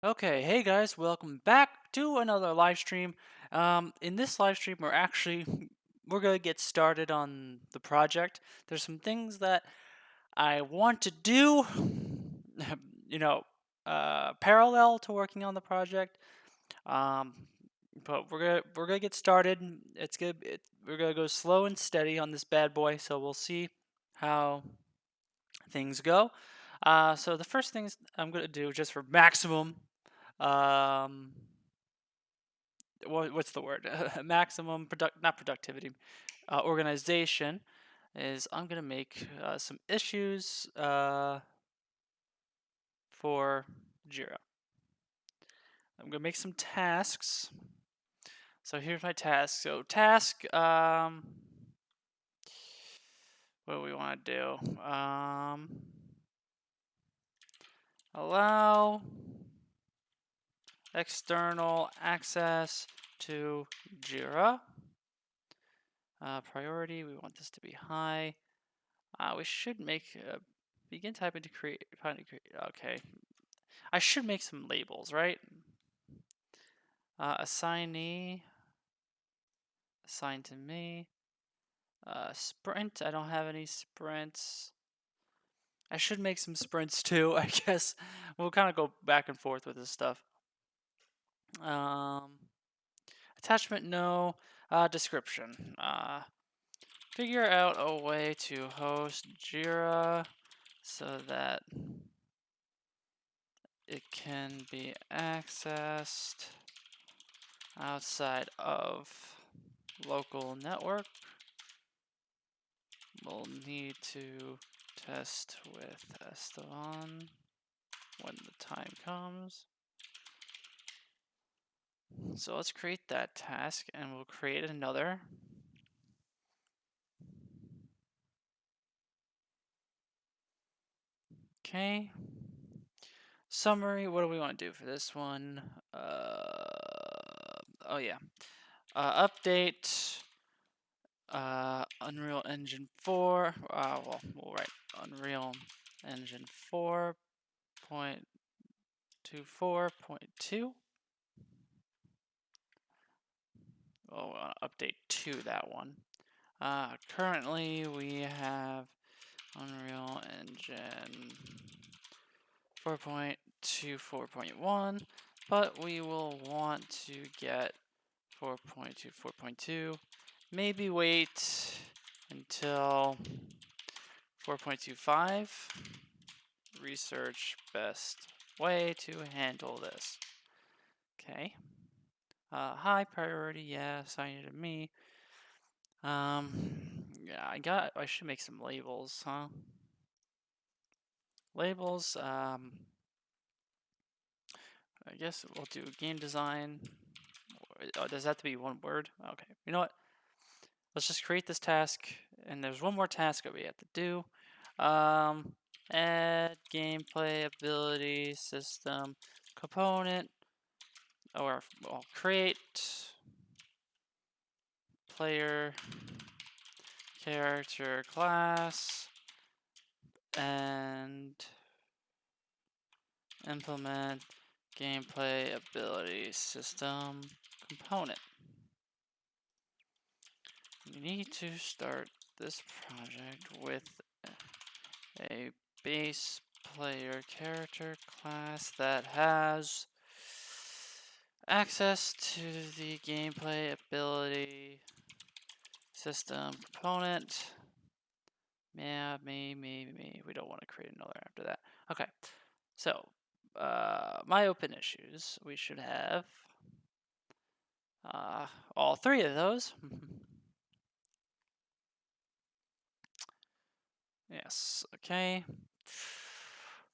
Okay, hey guys, welcome back to another live stream. In this live stream, we're gonna get started on the project. There's some things that I want to do, you know, parallel to working on the project. Um, but we're gonna get started. We're gonna go slow and steady on this bad boy. So we'll see how things go. So the first things I'm gonna do, just for maximum um what's the word? Maximum not productivity, organization, is I'm gonna make some issues for Jira. I'm gonna make some tasks. So here's my task. So task, what do we want to do? Allow external access to Jira. Priority, we want this to be high. We should make begin typing to create. Okay, I should make some labels, right? Assignee, assigned to me. Sprint, I don't have any sprints. I should make some sprints too. I guess we'll kind of go back and forth with this stuff. Um, Attachment, no. Description. Figure out a way to host Jira so that it can be accessed outside of local network. We'll need to test with Esteban when the time comes. So let's create that task and we'll create another. Okay. Summary, what do we want to do for this one? Oh yeah. Update Unreal Engine 4. Well, we'll write Unreal Engine 4.24.2. Oh, we want to update to that one. Currently, we have Unreal Engine 4.24.1, but we will want to get 4.24.2. Maybe wait until 4.25. Research best way to handle this. Okay. High priority, yeah, assign it to me. Yeah, I should make some labels, huh? Labels, I guess we'll do game design. Oh, does that have to be one word? Okay, you know what? Let's just create this task, and there's one more task that we have to do. Add gameplay ability system component, or well, create player character class and implement gameplay ability system component. You need to start this project with a base player character class that has access to the gameplay ability system component. Yeah, me. We don't want to create another after that. Okay, so my open issues, we should have all three of those. Yes, okay.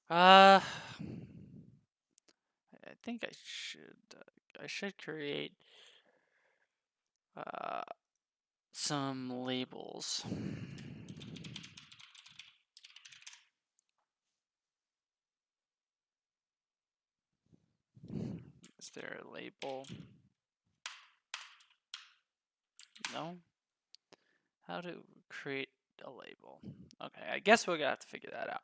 I think I should create uh, some labels. Is there a label? No? How to create a label? Okay, I guess we're gonna have to figure that out.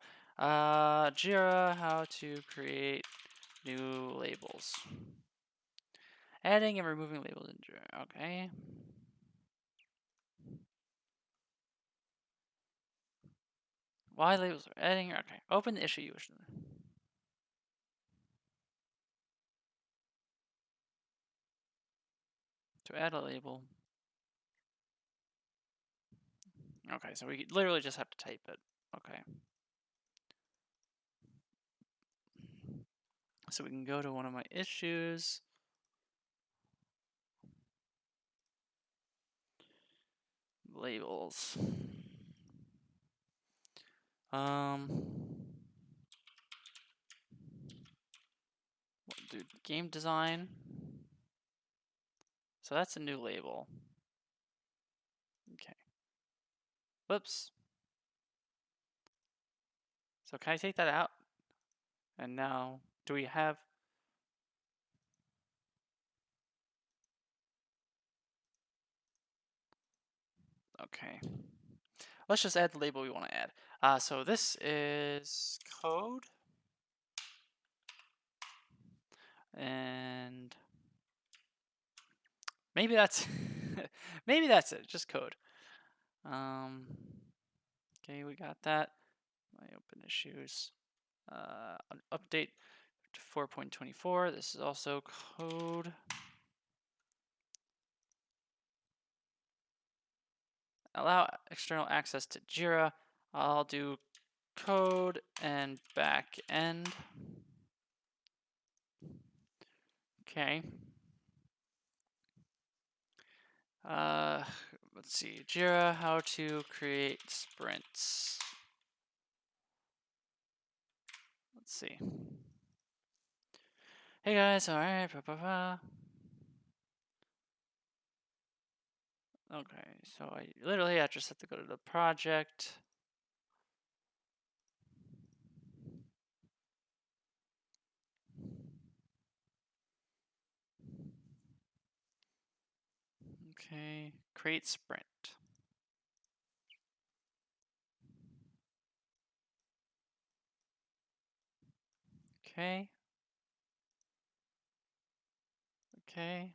Jira, how to create New labels. Adding and removing labels in Jira. Okay. Why labels are adding? Okay. Open the issue you wish to. To add a label. Okay, so we literally just have to type it. Okay. So we can go to one of my issues. Labels. We'll do game design. So that's a new label. Okay. Whoops. So can I take that out? And now, do we have... Okay. Let's just add the label we want to add. So this is code. And maybe that's maybe that's it, just code. Okay, we got that. My open issues. Update to 4.24. This is also code. Allow external access to Jira. I'll do code and back end. Okay. Let's see. Jira, how to create sprints. Let's see. Hey guys, alright. Okay, so I literally just have to go to the project. Okay, create sprint. Okay. Okay.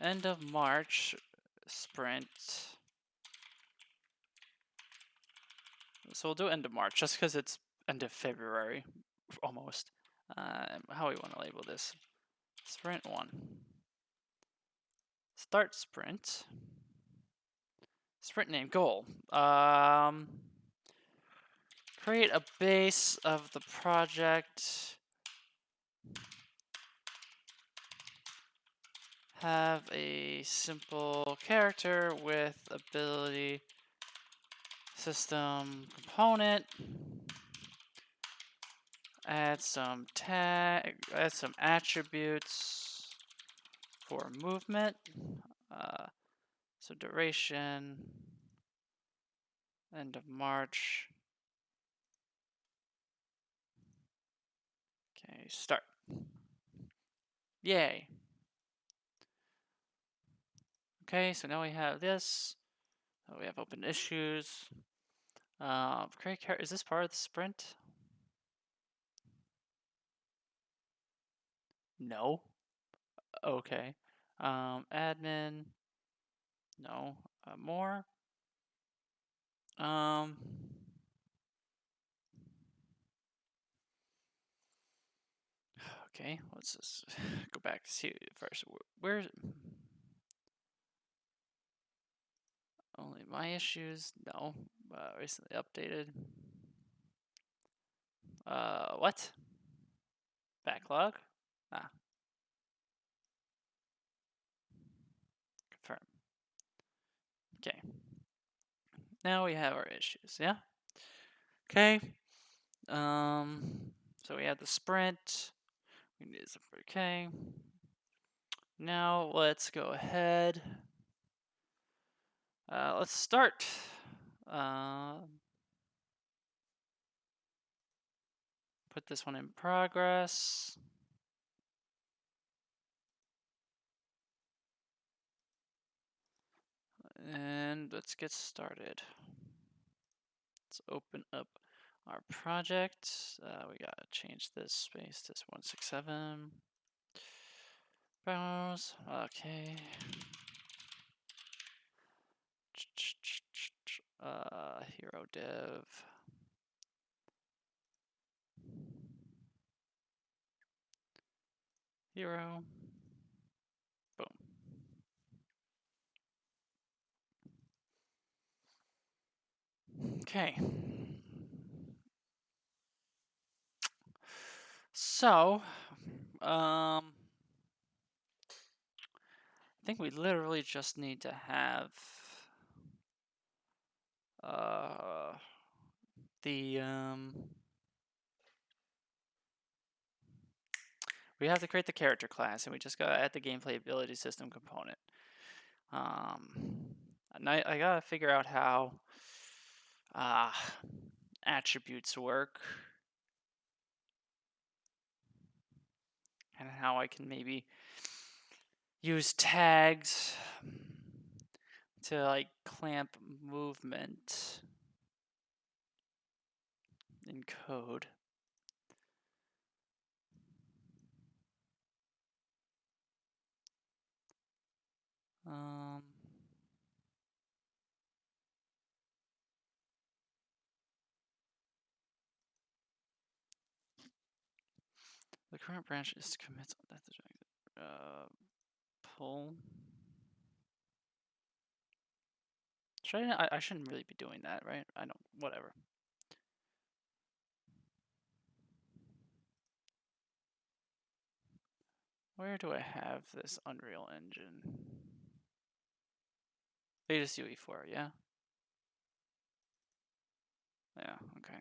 End of March sprint. So we'll do end of March just because it's end of February, almost. How we want to label this? Sprint 1. Start sprint. Sprint name goal. Create a base of the project. Have a simple character with ability system component. Add some attributes for movement. So duration, end of March. Okay, start. Yay. Okay, so now we have this. We have open issues. Is this part of the sprint? No. Okay. Admin. No. More. Okay, let's just go back to see first. Where's only my issues? No. Recently updated. What? Backlog? Ah. Confirm. Okay. Now we have our issues, yeah? Okay. So we have the sprint. We need some, okay. Now let's go ahead. Let's start. Put this one in progress. And let's get started. Let's open up our project. We gotta change this space to 167. Browse. Okay. Hero dev. Hero. Boom. Okay. So, I think we literally just need to have the we have to create the character class, and we just gotta add the gameplay ability system component. And I gotta figure out how attributes work, and how I can maybe use tags to like clamp movement in code. The current branch is commits pull. I shouldn't really be doing that, right? I don't. Whatever. Where do I have this Unreal Engine? Latest UE4, yeah? Yeah, okay.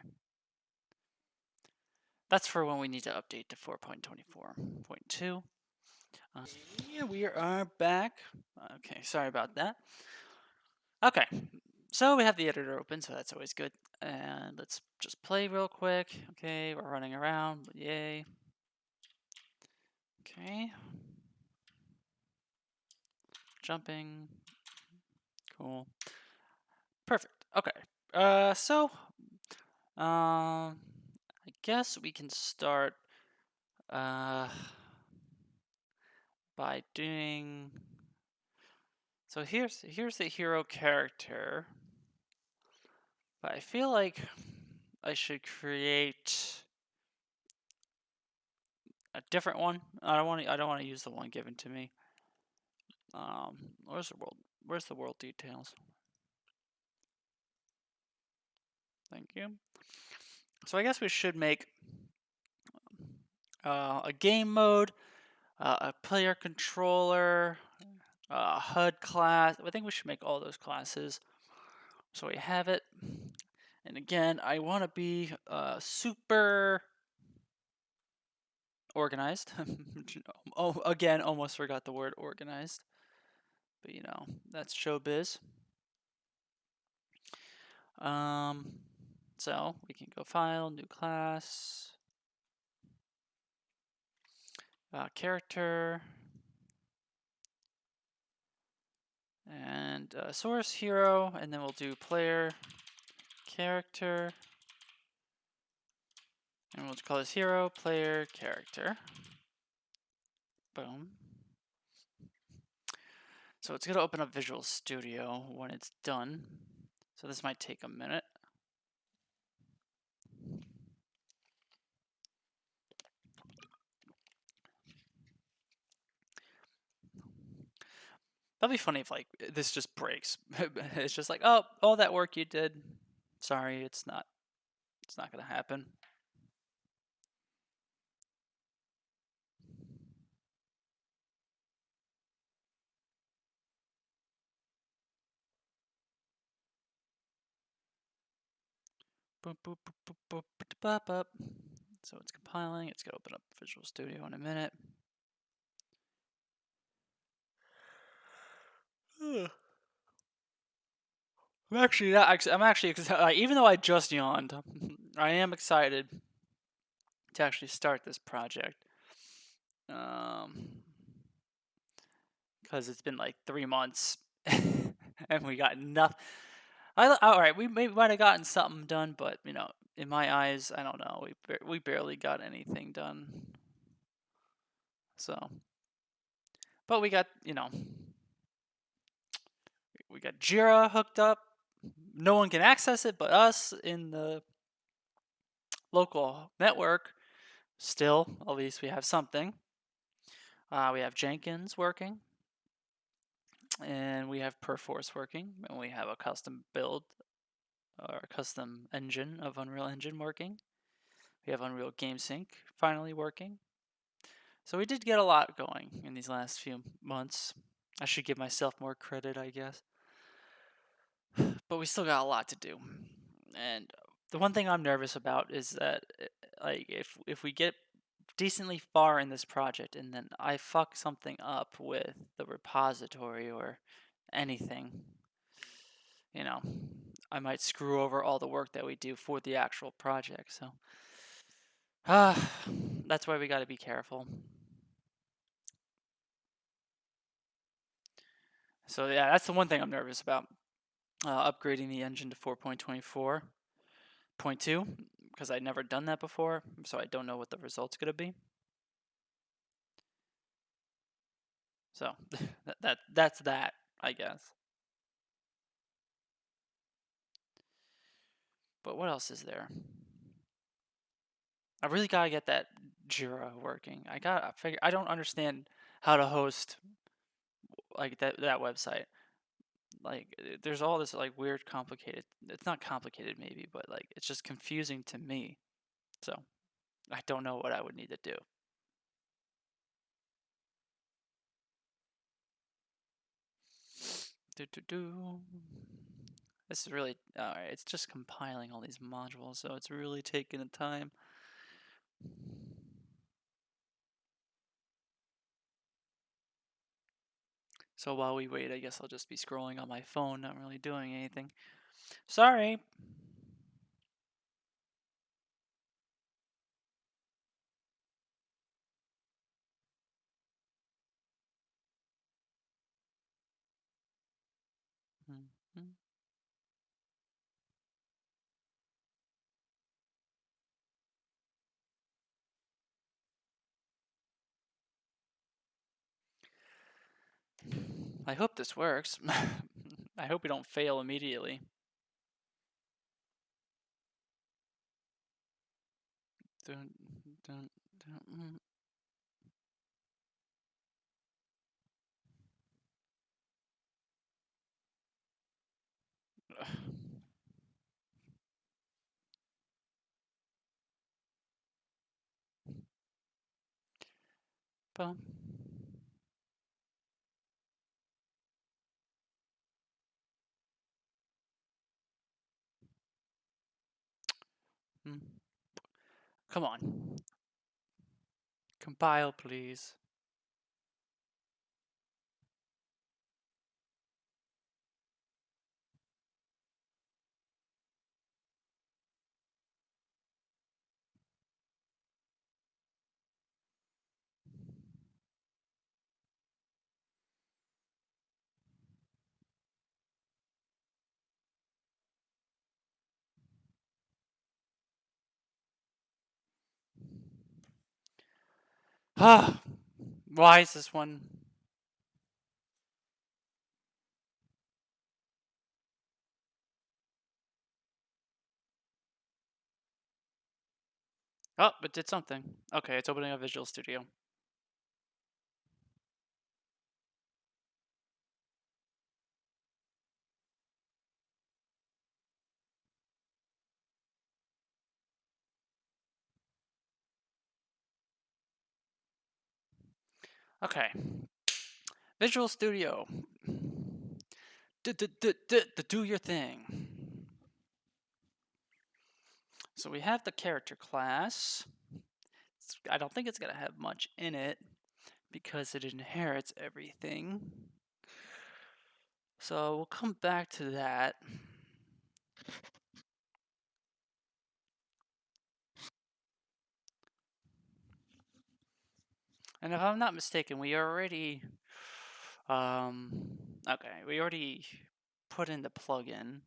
That's for when we need to update to 4.24.2. Yeah, we are back. Okay, sorry about that. Okay, so we have the editor open, so that's always good. And let's just play real quick. Okay, we're running around, yay. Okay. Jumping. Cool. Perfect. Okay. I guess we can start by doing. So here's the hero character. But I feel like I should create a different one. I don't want to use the one given to me. Where's the world? Where's the world details? Thank you. So I guess we should make a game mode, a player controller, a HUD class. I think we should make all those classes. So we have it. And again, I want to be super organized. Oh, again, almost forgot the word organized. But you know, that's showbiz. So we can go file, new class, character, and source hero, and then we'll do player character, and we'll call this hero player character. Boom. So it's gonna open up Visual Studio when it's done. So this might take a minute. That'd be funny if like this just breaks. It's just like, oh, all that work you did. Sorry, it's not gonna happen. Boop, boop, boop, boop, boop, boop, boop. So it's compiling. It's gonna open up Visual Studio in a minute. I'm actually excited. Even though I just yawned, I am excited to actually start this project. Because it's been like 3 months, and we got nothing. All right, we might have gotten something done, but you know, in my eyes, I don't know. We barely got anything done. So, but we got, we got Jira hooked up. No one can access it but us in the local network. Still, at least we have something. We have Jenkins working, and we have Perforce working, and we have a custom build or a custom engine of Unreal Engine working. We have Unreal GameSync finally working. So we did get a lot going in these last few months. I should give myself more credit, I guess. But we still got a lot to do. And the one thing I'm nervous about is that like if we get decently far in this project and then I fuck something up with the repository or anything, you know, I might screw over all the work that we do for the actual project. So that's why we got to be careful. So yeah, that's the one thing I'm nervous about. Upgrading the engine to 4.24.2 because I'd never done that before, so I don't know what the result's gonna be. So that's that, I guess. But what else is there? I really gotta get that Jira working. I gotta figure. I don't understand how to host like that website. Like there's all this like weird complicated. It's not complicated maybe, but like it's just confusing to me. So I don't know what I would need to do. Do do do. This is really alright. It's just compiling all these modules, so it's really taking the time. So while we wait, I guess I'll just be scrolling on my phone, not really doing anything. Sorry. Mhm. I hope this works. I hope we don't fail immediately. Dun, dun, dun, Boom. Come on. Compile, please. Ah, why is this one? Oh, it did something. Okay, it's opening a Visual Studio. Okay. Visual Studio. Do your thing. So we have the character class. I don't think it's going to have much in it because it inherits everything. So we'll come back to that. And if I'm not mistaken, we already okay, we already put in the plugin.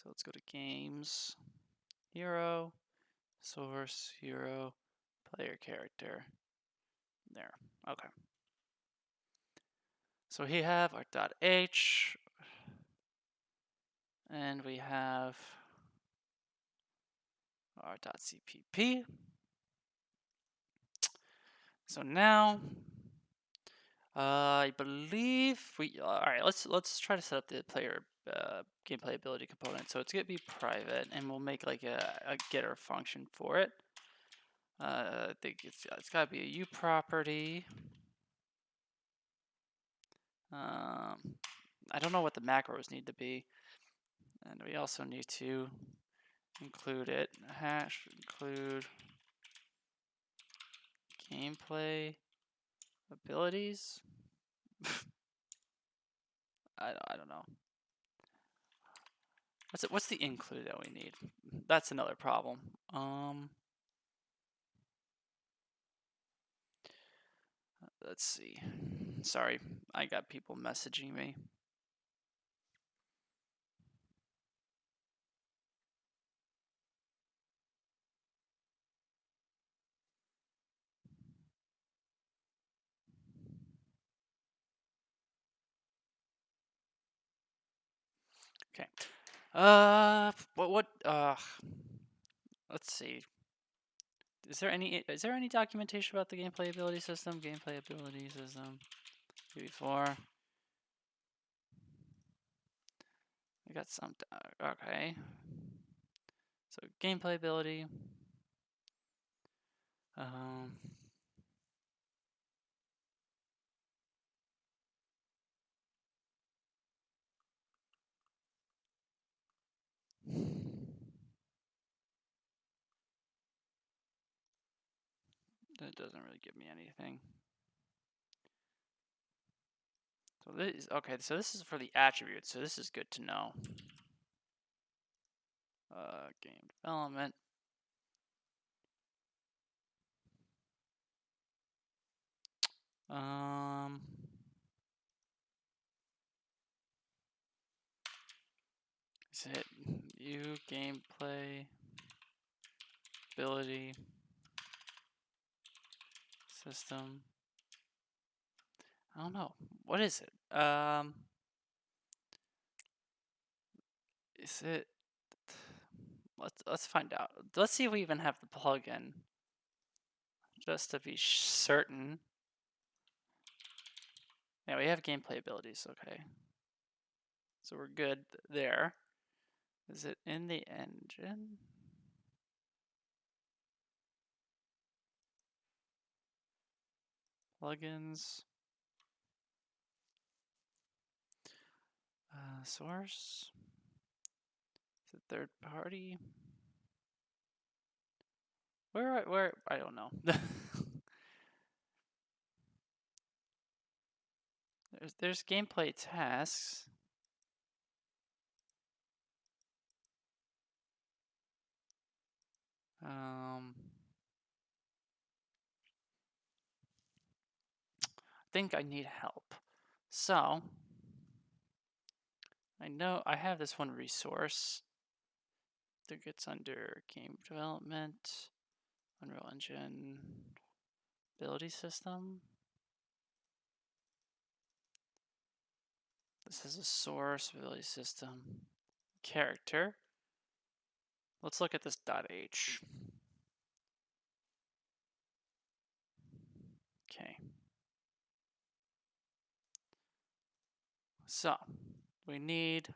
So let's go to games, hero, source, hero, player character. There. Okay. So we have our .h, and we have our .cpp. So now, I believe we. All right, let's try to set up the player gameplay ability component. So it's gonna be private, and we'll make like a getter function for it. I think it's gotta be a U property. I don't know what the macros need to be, and we also need to include it. Hash include gameplay abilities. I don't know. What's the include that we need? That's another problem. Let's see. Sorry, I got people messaging me. Okay. Let's see. Is there any documentation about the gameplay ability system? Gameplay ability system. Before. I got some. Okay. So gameplay ability. Um. That doesn't really give me anything. So this is okay. So this is for the attributes. So this is good to know. Game development. Is it U gameplay ability system? I don't know. What is it? Is it? Let's find out. Let's see if we even have the plugin, just to be certain. Yeah, we have gameplay abilities. Okay, so we're good there. Is it in the engine? Plugins. Source. Is it third party? Where? I don't know. There's gameplay tasks. I think I need help. So I know I have this one resource. I think it's under game development, Unreal Engine, ability system. This is a source, ability system, character. Let's look at this .h. Okay. So we need,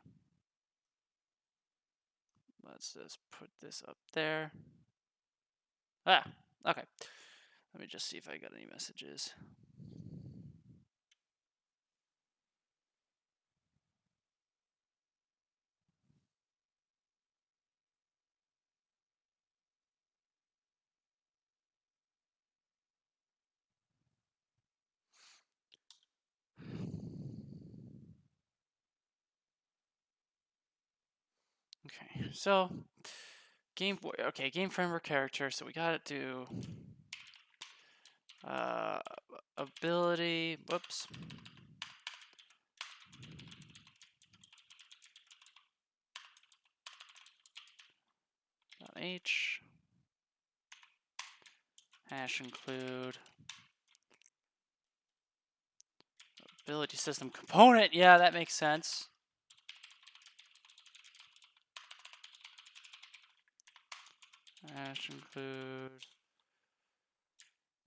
let's just put this up there. Ah, okay. Let me just see if I got any messages. Okay, so game framework character. So we gotta do ability. Whoops. h hash include ability system component. Yeah, that makes sense. Hash include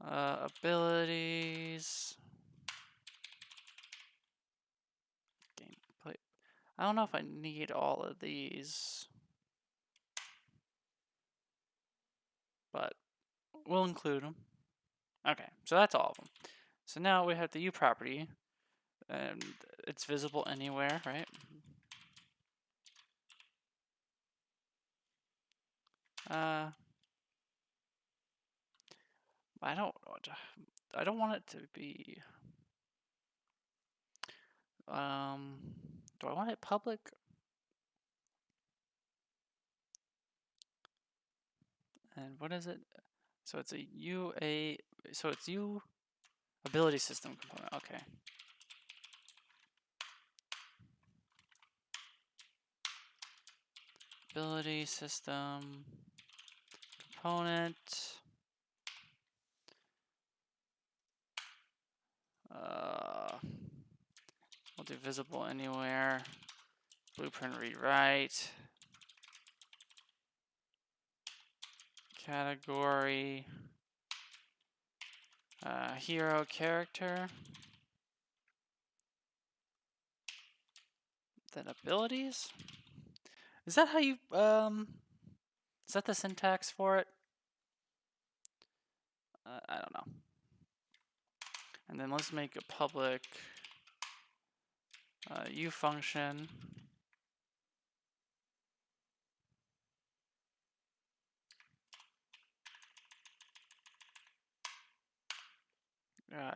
abilities. Gameplay. I don't know if I need all of these, but we'll include them. Okay, so that's all of them. So now we have the U property, and it's visible anywhere, right? I don't want it to be. Do I want it public? And what is it? So it's a UA. So it's U ability system component. Okay. Ability system component. We'll do visible anywhere. Blueprint rewrite. Category. Hero character. Then abilities. Is that how you is that the syntax for it? I don't know. And then let's make a public U function.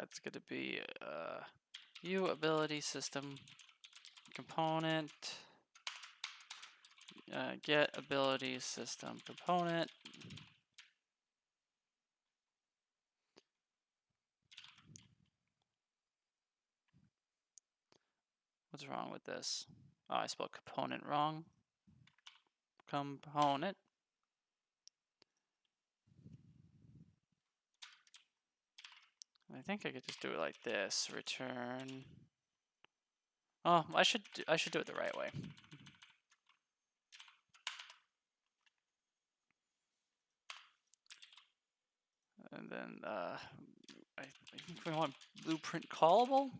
It's going to be U ability system component. Get ability system component. What's wrong with this? Oh, I spelled component wrong. Component. I think I could just do it like this. Return. Oh, I should do it the right way. And then I think we want blueprint callable.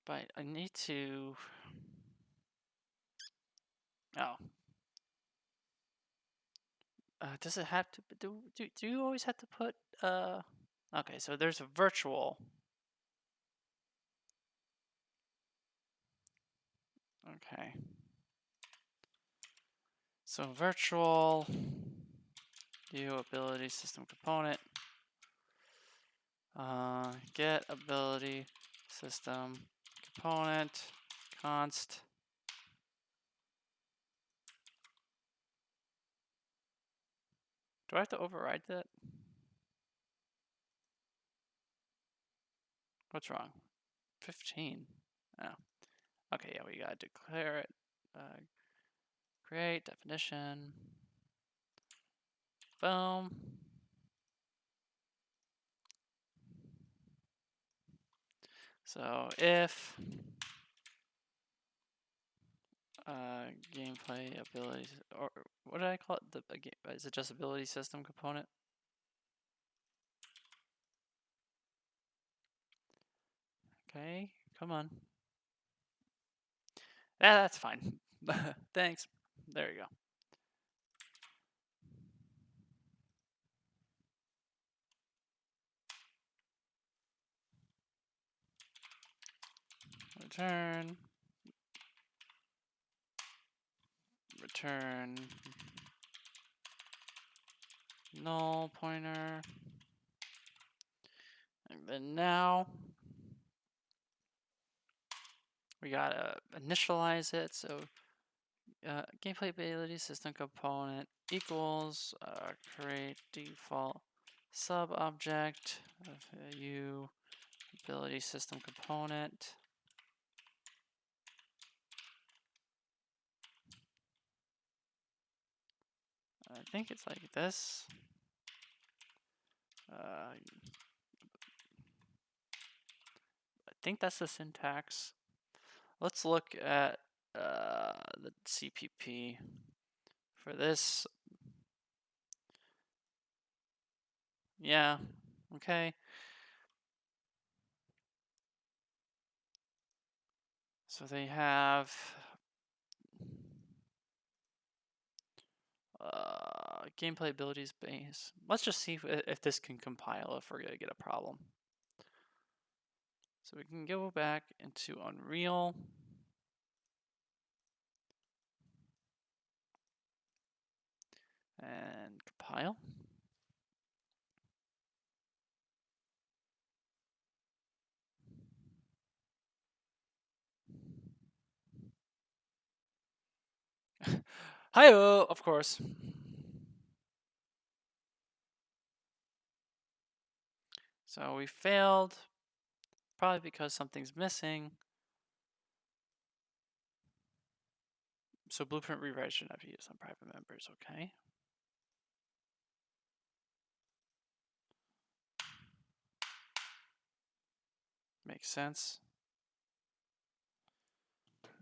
But I need to. Oh. Does it have to do you always have to put okay, so there's a virtual. Okay. So virtual U ability system component. Get ability system component const. Do I have to override that? What's wrong? 15. Oh. Okay, yeah, we gotta declare it. Create definition. Boom. So if gameplay abilities, or what did I call it? Is it just ability system component? Okay, come on. Yeah, that's fine. Thanks. There you go. Return. Return. Null pointer. And then now we gotta initialize it. So gameplay ability system component equals create default sub object of U ability system component. I think it's like this. I think that's the syntax. Let's look at the CPP for this. Yeah, okay. So they have gameplay abilities base. Let's just see if this can compile, if we're gonna get a problem. So we can go back into Unreal. And compile. Hi-oh, of course. So we failed, probably because something's missing. So blueprint rewrite should not be used on private members, okay. Makes sense.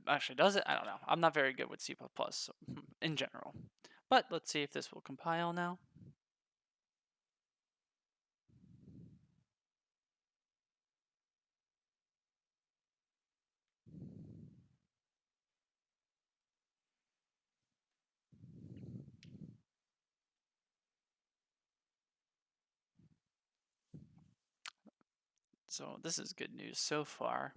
Actually, does it? I don't know. I'm not very good with C++ so, in general. But let's see if this will compile now. So this is good news so far.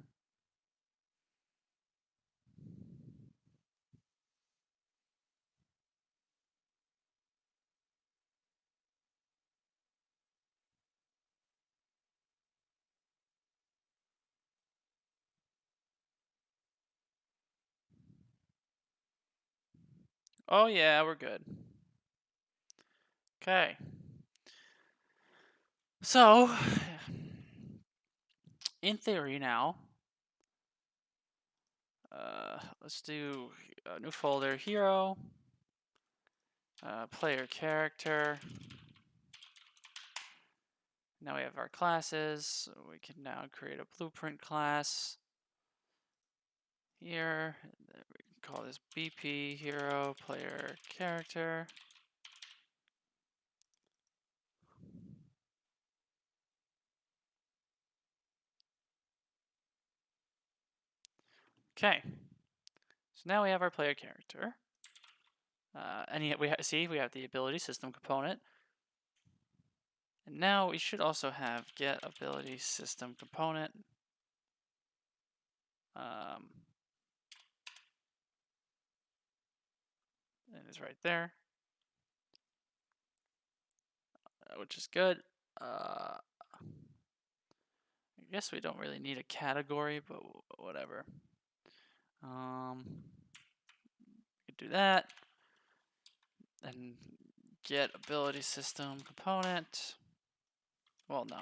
Oh yeah, we're good. Okay. So, in theory now, let's do a new folder, hero, player character. Now we have our classes. So we can now create a blueprint class here. We can call this BP hero player character. Okay. So now we have our player character. And we have the ability system component. And now we should also have get ability system component. And it's right there, which is good. I guess we don't really need a category, but whatever. We could do that. And get ability system component. Well, no.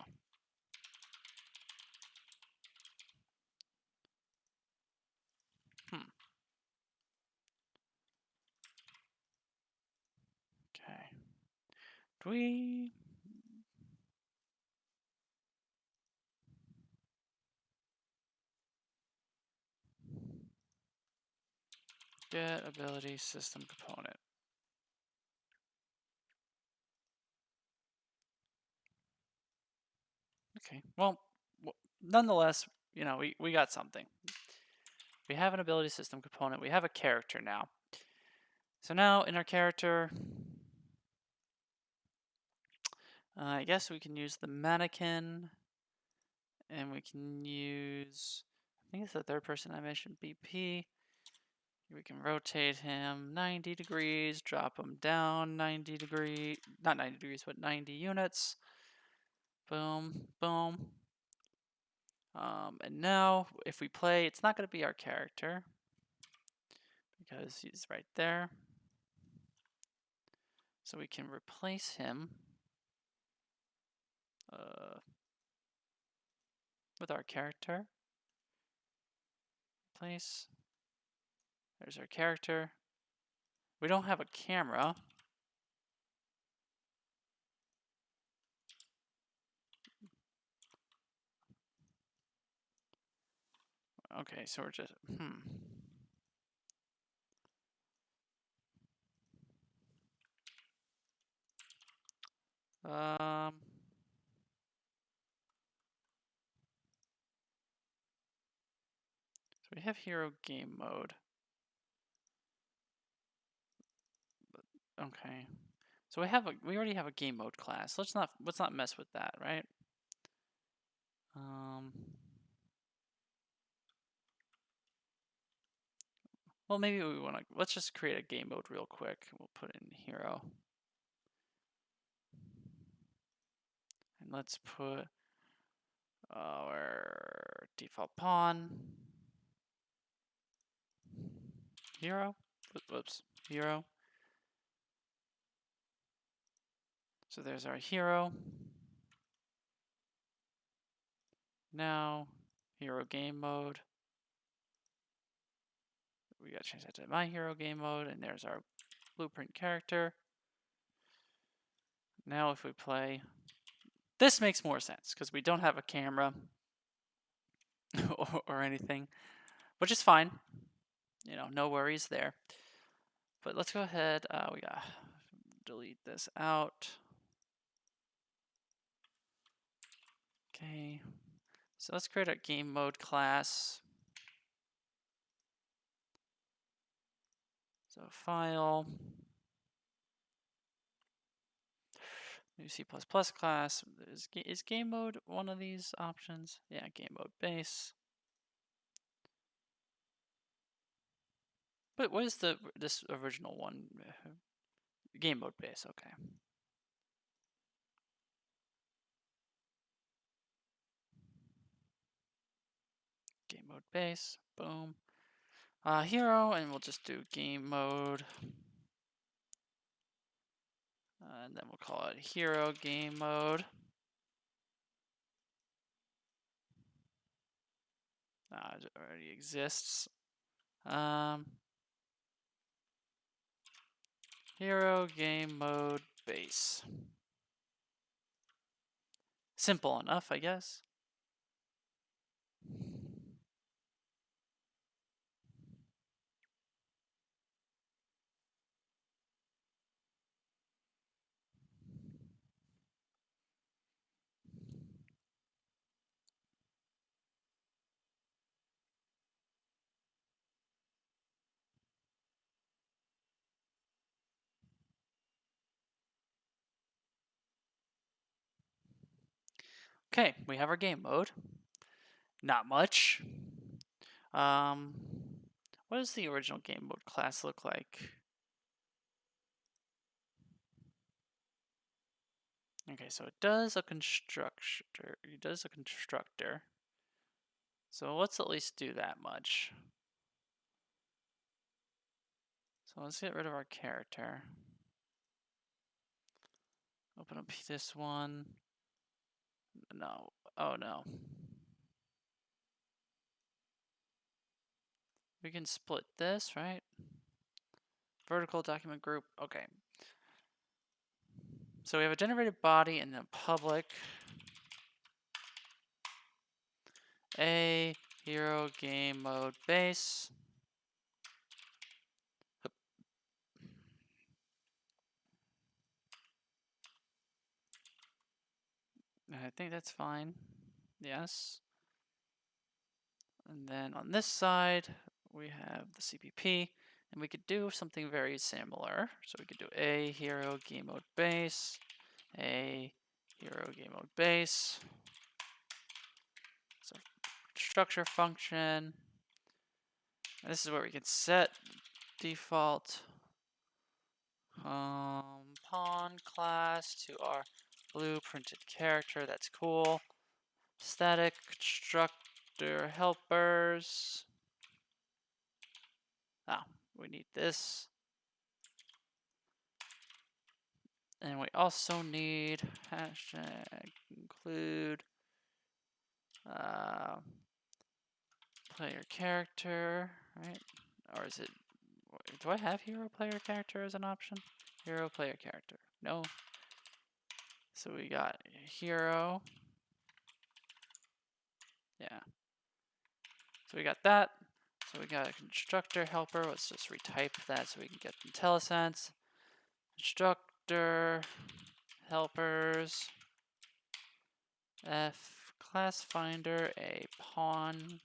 Okay. Do we? Get ability system component. Okay. Well, nonetheless, you know, we got something. We have an ability system component. We have a character now. So now in our character, I guess we can use the mannequin, and we can use, I think it's the third person I mentioned, BP. We can rotate him 90 degrees, drop him down 90 degrees, not 90 degrees, but 90 units. Boom, boom. And now if we play, it's not going to be our character because he's right there. So we can replace him. with our character. Place. There's our character. We don't have a camera. Okay, so we're just, So we have hero game mode. Okay. So we already have a game mode class. Let's not mess with that, right? Well, maybe we want to, let's just create a game mode real quick. We'll put in hero. And let's put our default pawn. Hero. Whoops. Hero. So there's our hero. Now, hero game mode. We gotta change that to my hero game mode, and there's our blueprint character. Now if we play, this makes more sense because we don't have a camera or anything, which is fine. You know, no worries there. But let's go ahead, we gotta delete this out. Okay, so let's create a game mode class. So file, new C++ class. Is game mode one of these options? Yeah, game mode base. But what is this original one? Game mode base, okay. Game mode base, boom. Hero, and we'll just do game mode. And then we'll call it hero game mode. It already exists. Hero game mode base. Simple enough, I guess. Okay, we have our game mode. Not much. What does the original game mode class look like? Okay, so it does a constructor. It does a constructor. So let's at least do that much. So let's get rid of our character. Open up this one. No. Oh no. We can split this, right? Vertical document group. Okay. So we have a generated body and then public a hero game mode base. I think that's fine. Yes. And then on this side, we have the CPP, and we could do something very similar. So we could do a hero game mode base, a hero game mode base. So structure function. And this is where we can set default pawn class to our blueprinted character. That's cool. Static constructor helpers. We need this. And we also need hashtag include Player character, right? Or is it, do I have hero player character as an option? Hero player character, no. So we got hero, yeah. So we got that. So we got a constructor helper. Let's just retype that so we can get IntelliSense. Constructor helpers F class finder a pawn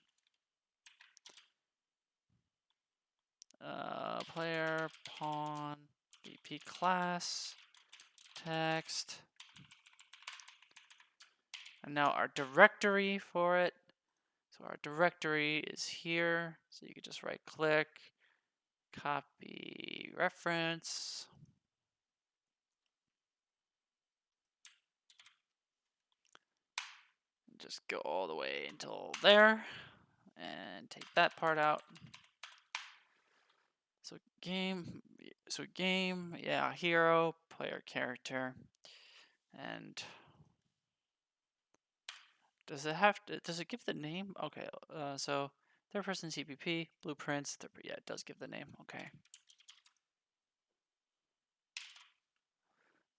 player pawn BP class text, and now our directory for it. So our directory is here. So you can just right click, copy reference. Just go all the way until there and take that part out. So game, yeah, hero, player character. And does it give the name? Okay, so third person CPP, blueprints, yeah, it does give the name, okay.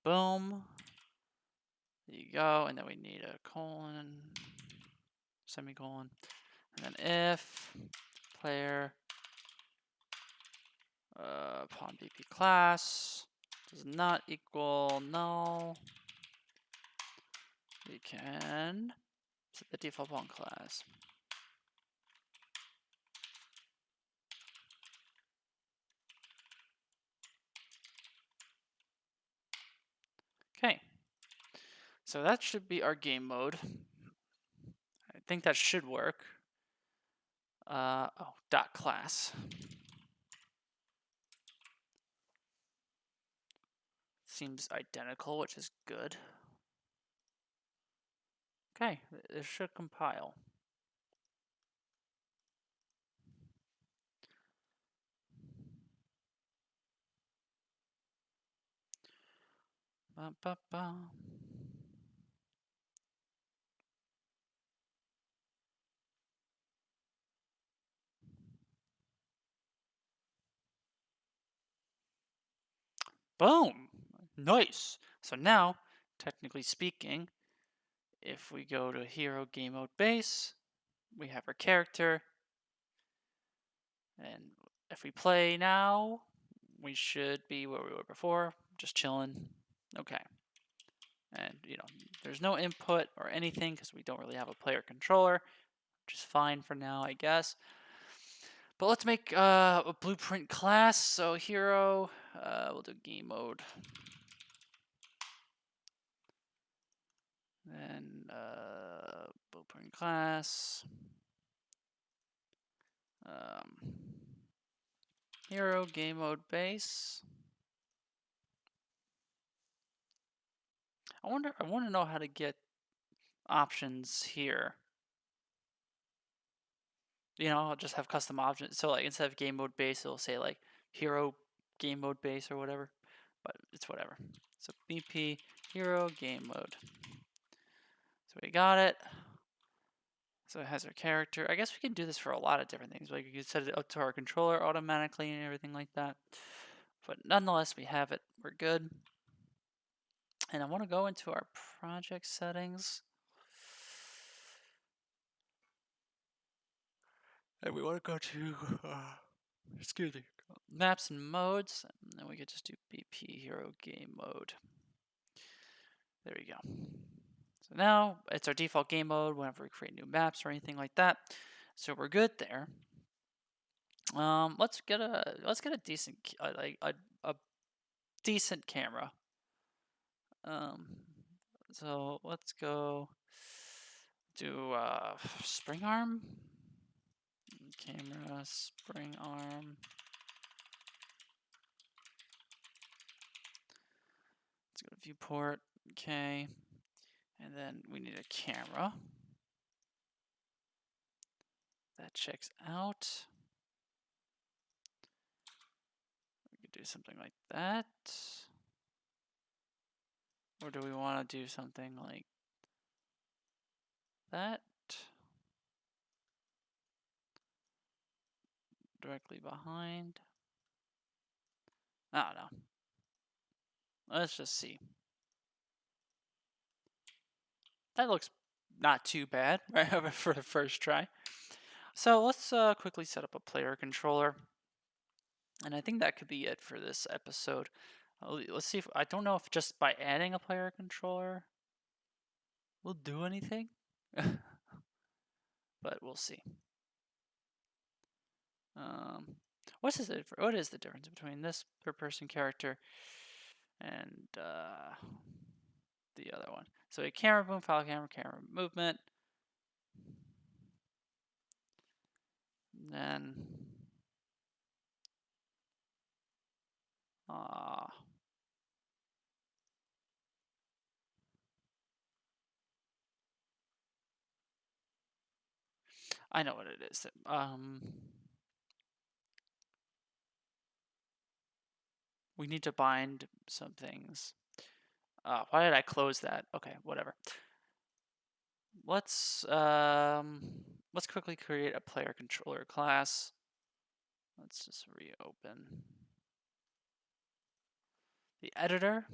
Boom. There you go, and then we need a colon, semicolon, and then if player pawn BP class does not equal null, we can set the default pawn class. Okay, so that should be our game mode. I think that should work. Dot class. Seems identical, which is good. Okay, it should compile. Ba, ba, ba. Boom! Nice! So now, technically speaking, if we go to hero game mode base, we have our character. And if we play now, we should be where we were before, just chilling. Okay. And, there's no input or anything because we don't really have a player controller, which is fine for now, I guess. But let's make a blueprint class. So hero, we'll do game mode. Then blueprint class. Hero game mode base. I want to know how to get options here. I'll just have custom options. So like instead of game mode base, it'll say like hero game mode base or whatever. But it's whatever. So BP hero game mode. So we got it. So it has our character. I guess we can do this for a lot of different things. Like you could set it up to our controller automatically and everything like that. But nonetheless, we have it. We're good. And I want to go into our project settings. And we want to go to, excuse me, maps and modes. And then we could just do BP hero game mode. There we go. So now it's our default game mode whenever we create new maps or anything like that. So we're good there. Let's get a decent a decent camera. So let's go do spring arm. Camera spring arm. Let's go to viewport. Okay. And then we need a camera. That checks out. We could do something like that. Or do we want to do something like that? directly behind. I don't know. Let's just see. That looks not too bad, right, for the first try. So let's quickly set up a player controller. And I think that could be it for this episode. Let's see if, I don't know if just by adding a player controller will do anything. But we'll see. What is the difference between this per person character and the other one? So a camera boom, file camera movement. And then I know what it is. We need to bind some things. Why did I close that? Okay, whatever. Let's quickly create a player controller class. Let's just reopen the editor.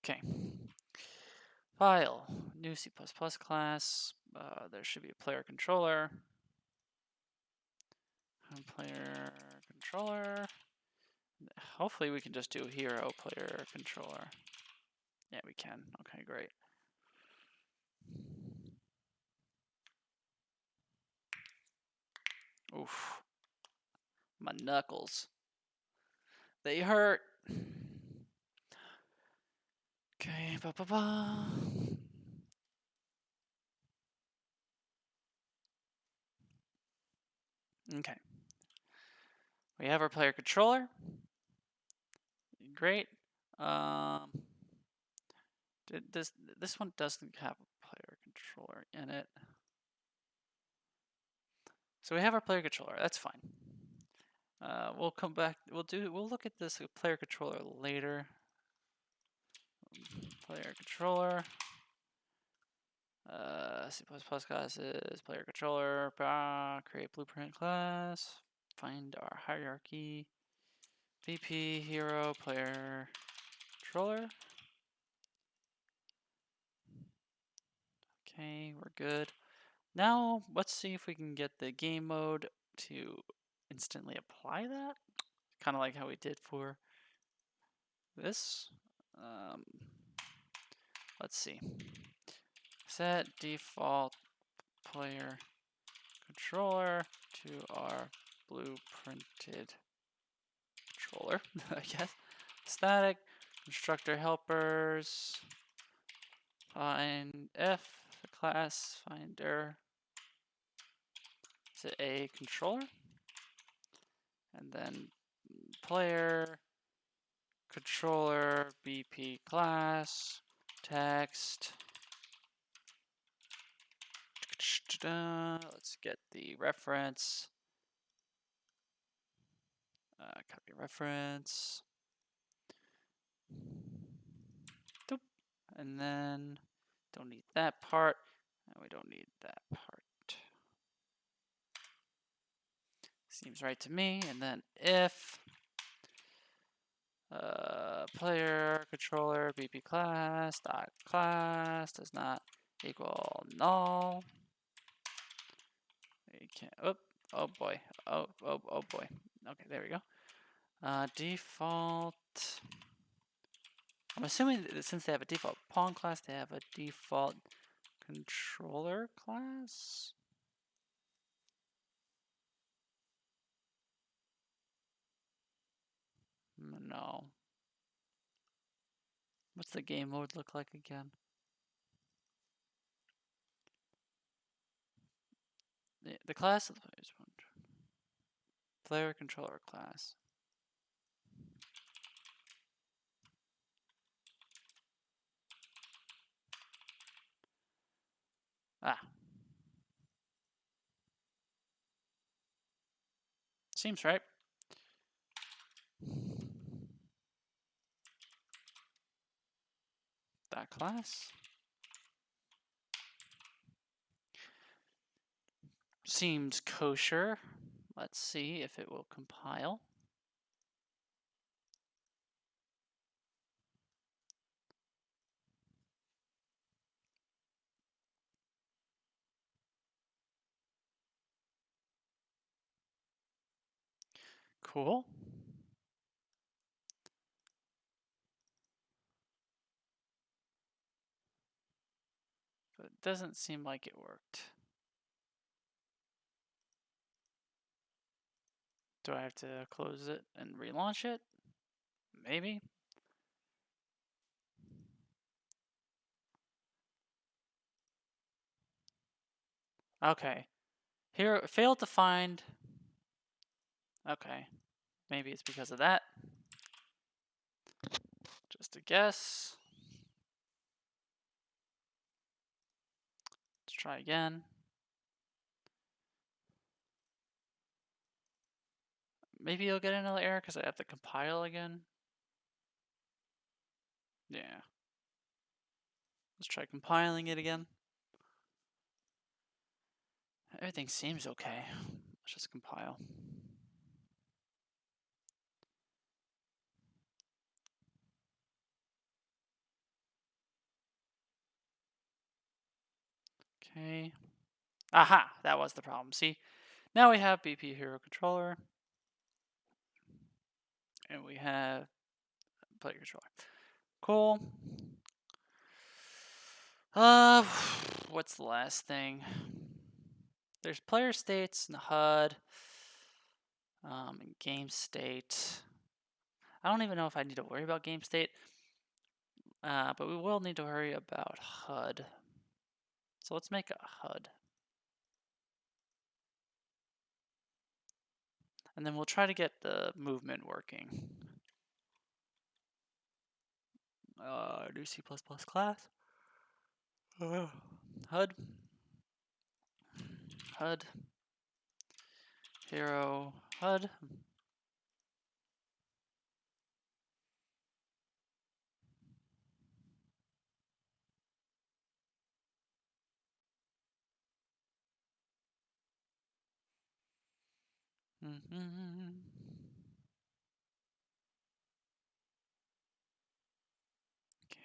Okay. File, new C++ class. There should be a player controller. Player controller. Hopefully we can just do hero player controller. Yeah, we can. Okay, great. Oof. My knuckles. They hurt. Okay, Okay. We have our player controller. Great. This one doesn't have a player controller in it. So we have our player controller. That's fine. We'll come back. We'll look at this player controller later. Player controller. C++ classes, player controller, create blueprint class, find our hierarchy, VP, hero, player, controller. Okay, we're good. Now, let's see if we can get the game mode to instantly apply that. Kind of like how we did for this. Let's see. Set default player controller to our blueprinted controller, I guess. Static, constructor helpers, find F, the class finder. Is it a controller? And then player, controller, BP class, text. Let's get the reference. Copy reference. And then don't need that part, and we don't need that part. Seems right to me. And then if player controller BP class dot class does not equal null. We can't. Oh boy. Oh boy. Okay, there we go. Default. I'm assuming that since they have a default pawn class, they have a default controller class. No. What's the game mode look like again? The class of the player's player controller class. Ah. Seems right. That class. Seems kosher. Let's see if it will compile. Cool. But it doesn't seem like it worked. Do I have to close it and relaunch it? Maybe. Okay. Here, failed to find. Okay. Maybe it's because of that. Just a guess. Let's try again. Maybe you'll get another error because I have to compile again. Yeah. Let's try compiling it again. Everything seems okay. Let's just compile. Okay. Aha! That was the problem. See? Now we have BP Hero Controller. And we have Player Controller. Cool. What's the last thing? There's player states and HUD, and game state. I don't even know if I need to worry about game state, but we will need to worry about HUD. So let's make a HUD. And then we'll try to get the movement working. New C++ class. HUD. HUD. Hero. HUD.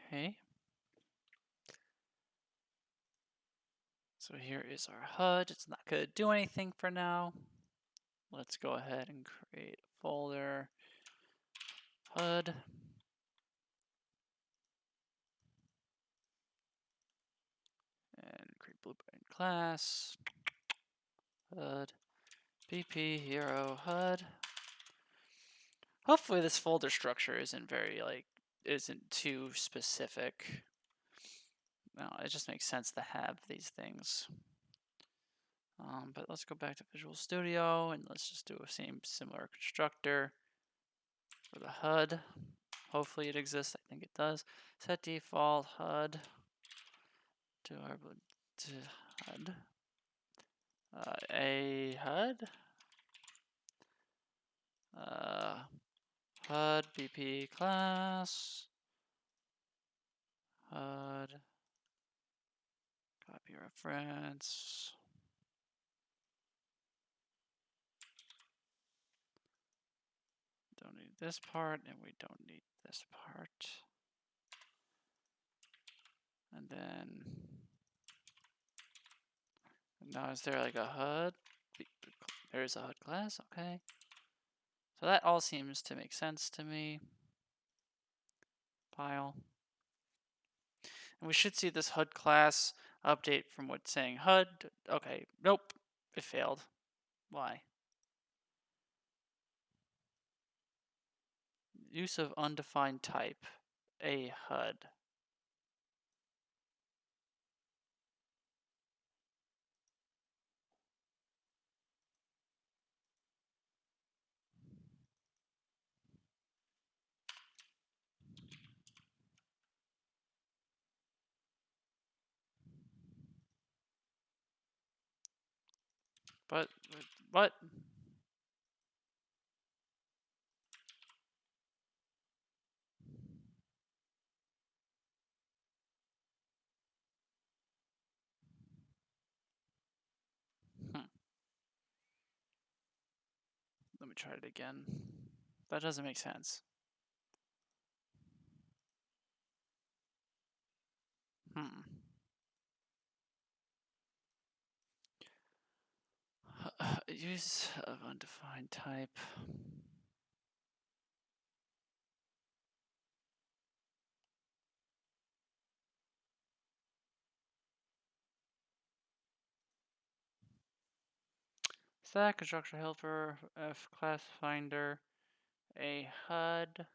Okay. So here is our HUD. It's not going to do anything for now. Let's go ahead and create a folder. HUD. And create blueprint class. HUD. BP hero HUD. Hopefully this folder structure isn't too specific. No, it just makes sense to have these things. But let's go back to Visual Studio and let's just do a similar constructor for the HUD. Hopefully it exists. I think it does. Set default HUD to HUD. A HUD. HUD BP class. HUD. Copy reference. Don't need this part, and we don't need this part. And then now is there like a HUD? There's a HUD class, okay. So that all seems to make sense to me. Pile. And we should see this HUD class update from what's saying HUD. Okay, nope, it failed. Why? Use of undefined type, a HUD. But, what? try it again. That doesn't make sense. Use of undefined type. Stack, construction helper, F class finder, a HUD.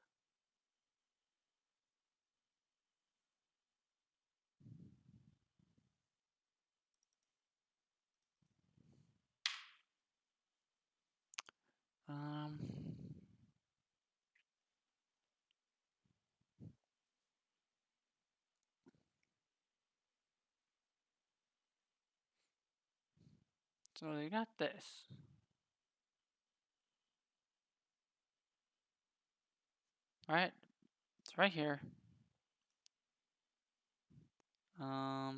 So you got this. Right? It's right here. There's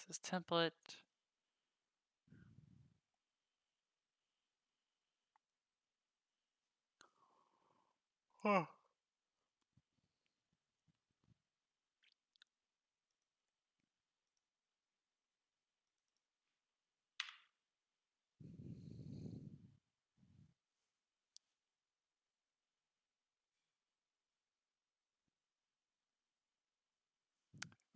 this template. Huh.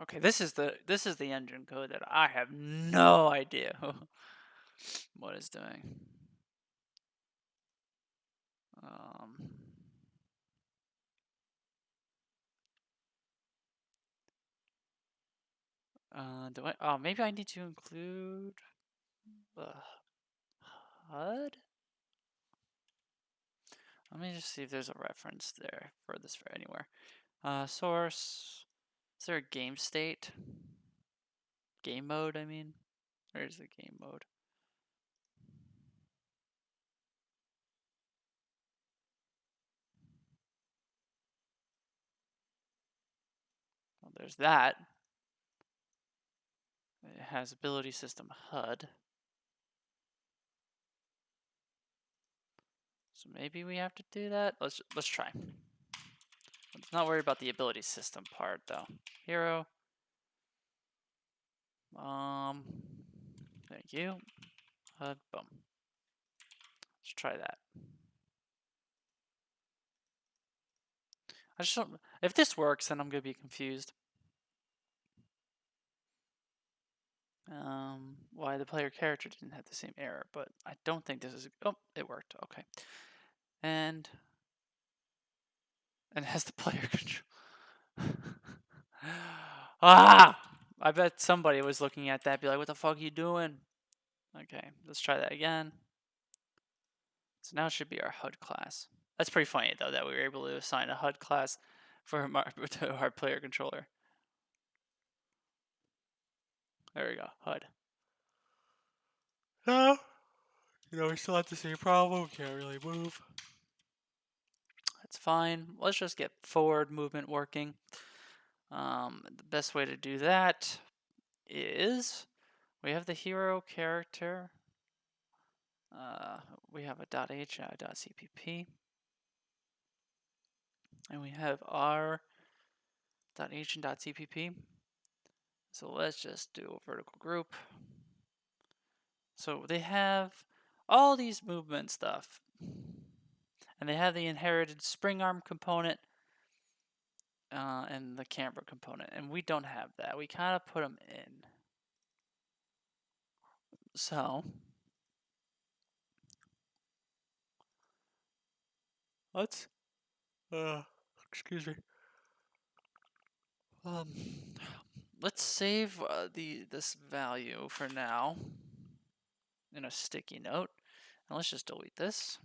Okay, this is the engine code that I have no idea what it's doing. Do I? Oh, maybe I need to include the HUD. Let me just see if there's a reference there for this for anywhere. Source. Is there a game state? Game mode, I mean. Where's the game mode? Well, there's that. It has ability system HUD. So maybe we have to do that. Let's try. Let's not worry about the ability system part though. Hero. Thank you. HUD. Boom. Let's try that. I just don't. If this works, then I'm gonna be confused. Why the player character didn't have the same error, but I don't think this is. Oh, it worked. Okay. And has the player control. Ah! I bet somebody was looking at that, be like, "What the fuck are you doing?" Okay, let's try that again. So now it should be our HUD class. That's pretty funny though that we were able to assign a HUD class for to our player controller. There we go, HUD. No, we still have the same problem. Can't really move. That's fine. Let's just get forward movement working. The best way to do that is we have the hero character. We have a .h and a .cpp. And we have our .h and .cpp. So let's just do a vertical group. So they have all these movement stuff. And they have the inherited spring arm component and the camber component. And we don't have that. We kind of put them in. So let's excuse me. Let's save this value for now in a sticky note, and let's just delete this.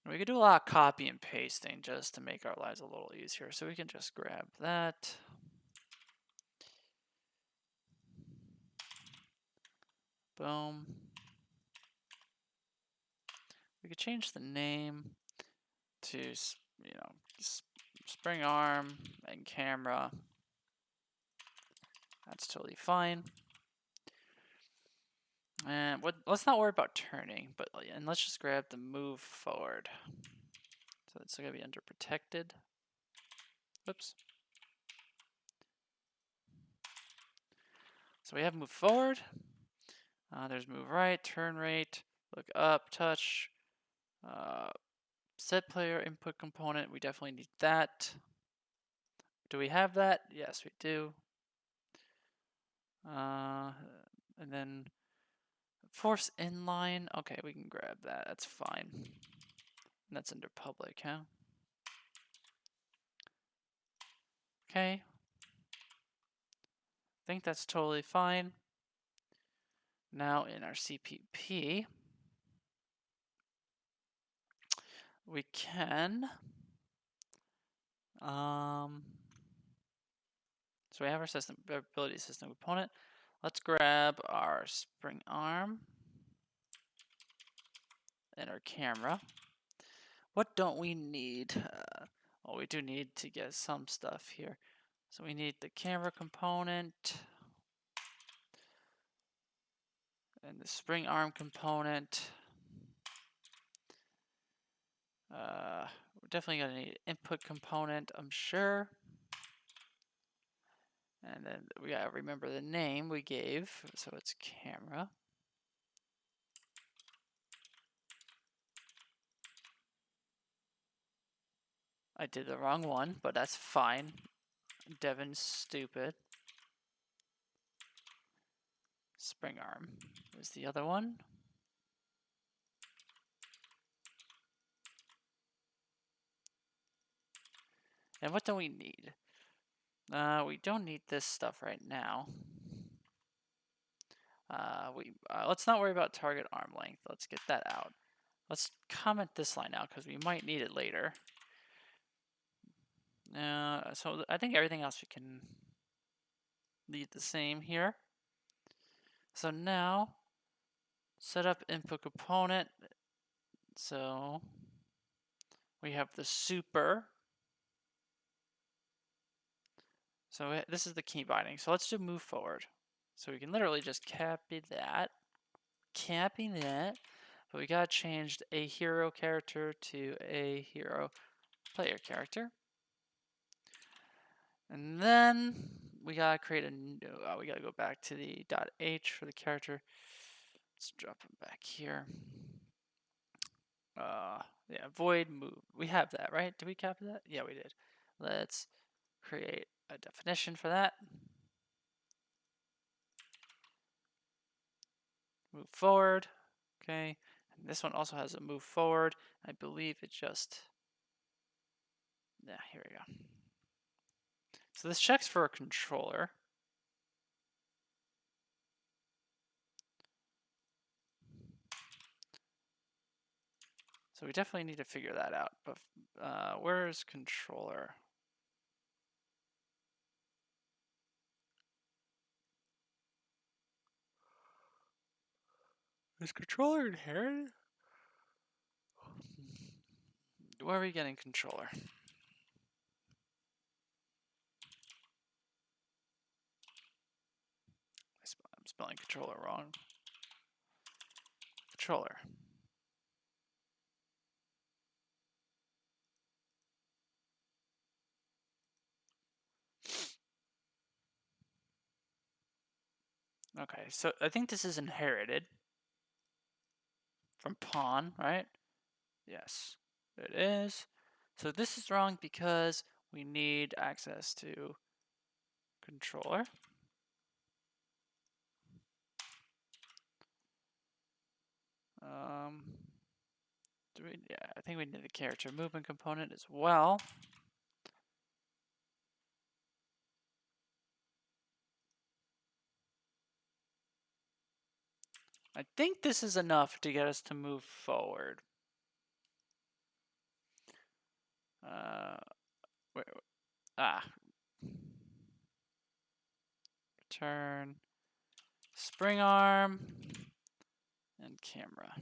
And we could do a lot of copy and pasting just to make our lives a little easier. So we can just grab that. Boom. We could change the name to, spring arm and camera. That's totally fine. And let's not worry about turning, and let's just grab the move forward. So it's gonna be under protected. Oops. So we have move forward. There's move right, turn rate, look up, touch, set player input component. We definitely need that. Do we have that? Yes, we do. And then force inline. Okay, we can grab that. That's fine. And that's under public, huh? Okay. I think that's totally fine. Now in our CPP, we can, so we have our system ability system component. Let's grab our spring arm and our camera. What don't we need? Well, we do need to get some stuff here. So we need the camera component and the spring arm component. We're definitely gonna need input component, I'm sure. And then we gotta remember the name we gave, so it's camera. I did the wrong one, but that's fine. Devin's stupid. Spring arm is the other one. And what do we need? We don't need this stuff right now. Let's not worry about target arm length. Let's get that out. Let's comment this line out because we might need it later. So I think everything else we can leave the same here. So now, set up input component. So we have the super. So this is the key binding. So let's just move forward. So we can literally just copy that. But we gotta change a hero character to a hero player character. And then we gotta create a new, we gotta go back to the .h for the character. Let's drop him back here. Yeah, void move. We have that, right? Did we copy that? Yeah, we did. Let's create a definition for that. Move forward. Okay. And this one also has a move forward. I believe it just, yeah, here we go. So this checks for a controller. So we definitely need to figure that out. But where is controller? Is controller inherited? Where are we getting controller? I'm spelling controller wrong. Controller. Okay, so I think this is inherited from pawn, right? Yes, it is. So this is wrong because we need access to controller. Yeah, I think we need a character movement component as well. I think this is enough to get us to move forward. Wait, return, spring arm, and camera.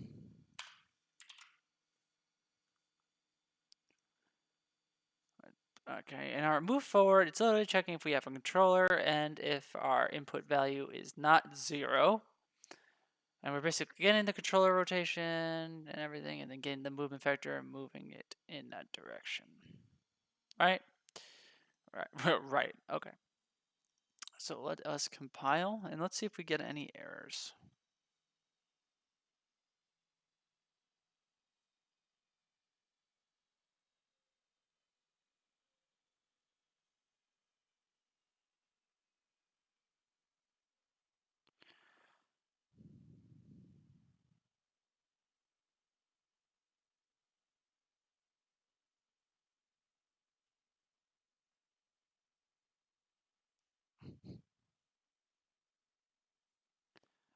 Okay, and our move forward, it's literally checking if we have a controller and if our input value is not 0. And we're basically getting the controller rotation and everything, and then getting the movement vector and moving it in that direction. Right? Right. Right. Okay. So let us compile, and let's see if we get any errors.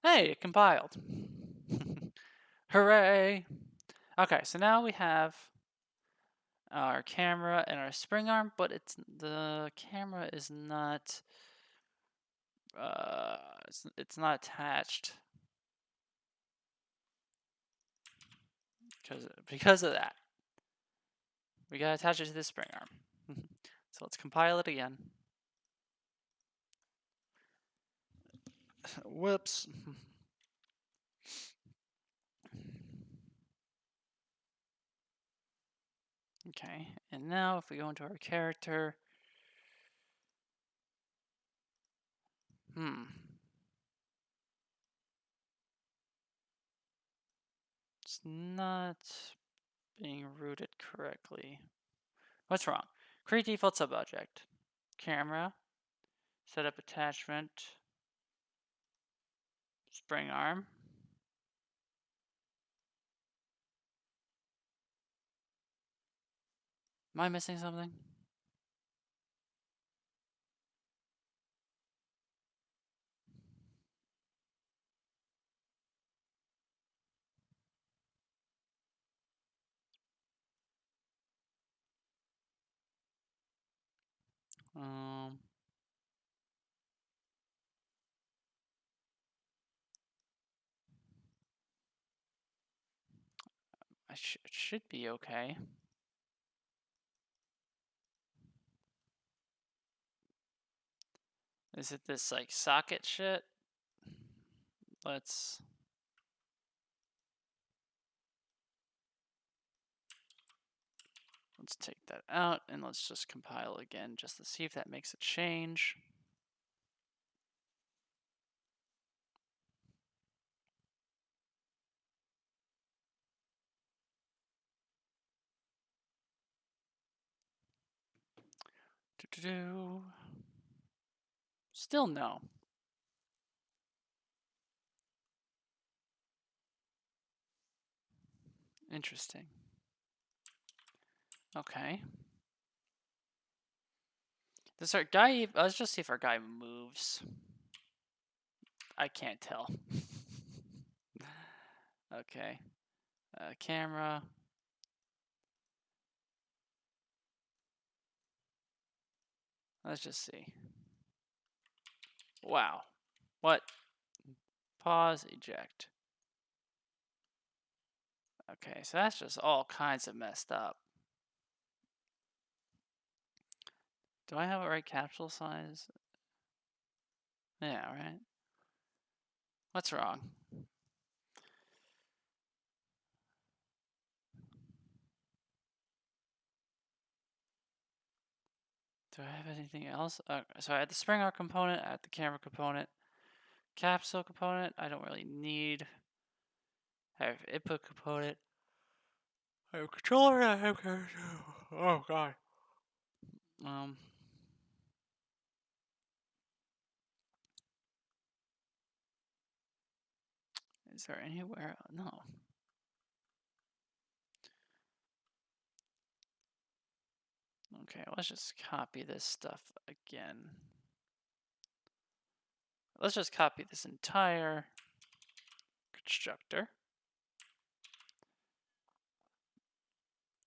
Hey, it compiled. Hooray! Okay, so now we have our camera and our spring arm, but the camera is not uh it's not attached because of that. We gotta attach it to the spring arm. So let's compile it again. Whoops. Okay, and now if we go into our character, it's not being routed correctly. What's wrong? Create default subobject. Camera. Set up attachment. Spring arm. Am I missing something? Um, it should be okay. Is it this like socket shit? Let's take that out and let's just compile again just to see if that makes a change. Still no. Interesting. Okay. Does our guy? Let's just see if our guy moves. I can't tell. Okay. Camera. Let's just see. Wow. What? Pause, eject. Okay, so that's just all kinds of messed up. Do I have a right capsule size? Yeah, right. What's wrong? Do I have anything else? So I had the spring arm component, I had the camera component, capsule component. I don't really need. I have input component. I have controller. I have character. Oh god. Um. Is there anywhere? No. Okay, let's just copy this stuff again. Let's just copy this entire constructor.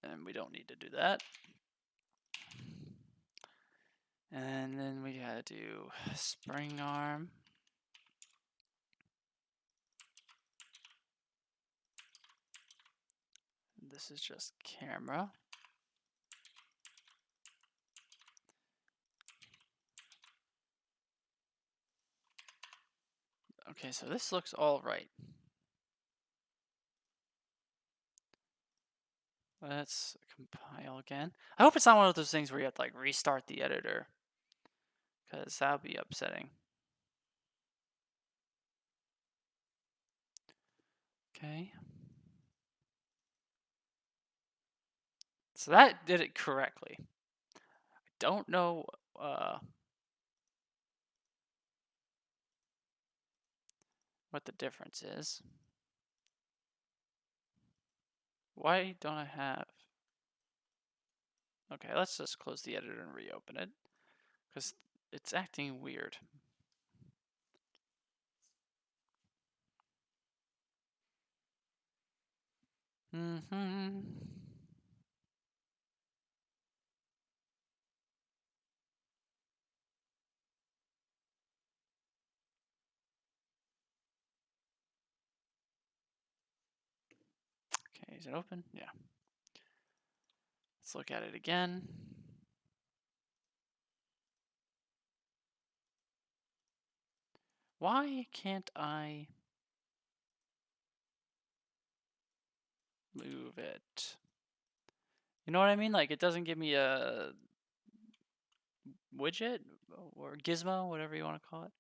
And we don't need to do that. And then we gotta do spring arm. This is just camera. Okay, so this looks all right. Let's compile again. I hope it's not one of those things where you have to like restart the editor, because that would be upsetting. Okay. So that did it correctly. I don't know what the difference is. Why don't I have... Okay, let's just close the editor and reopen it, because it's acting weird. Mm-hmm. Okay, is it open? Yeah. Let's look at it again. Why can't I move it? You know what I mean? Like, it doesn't give me a widget or gizmo, whatever you want to call it.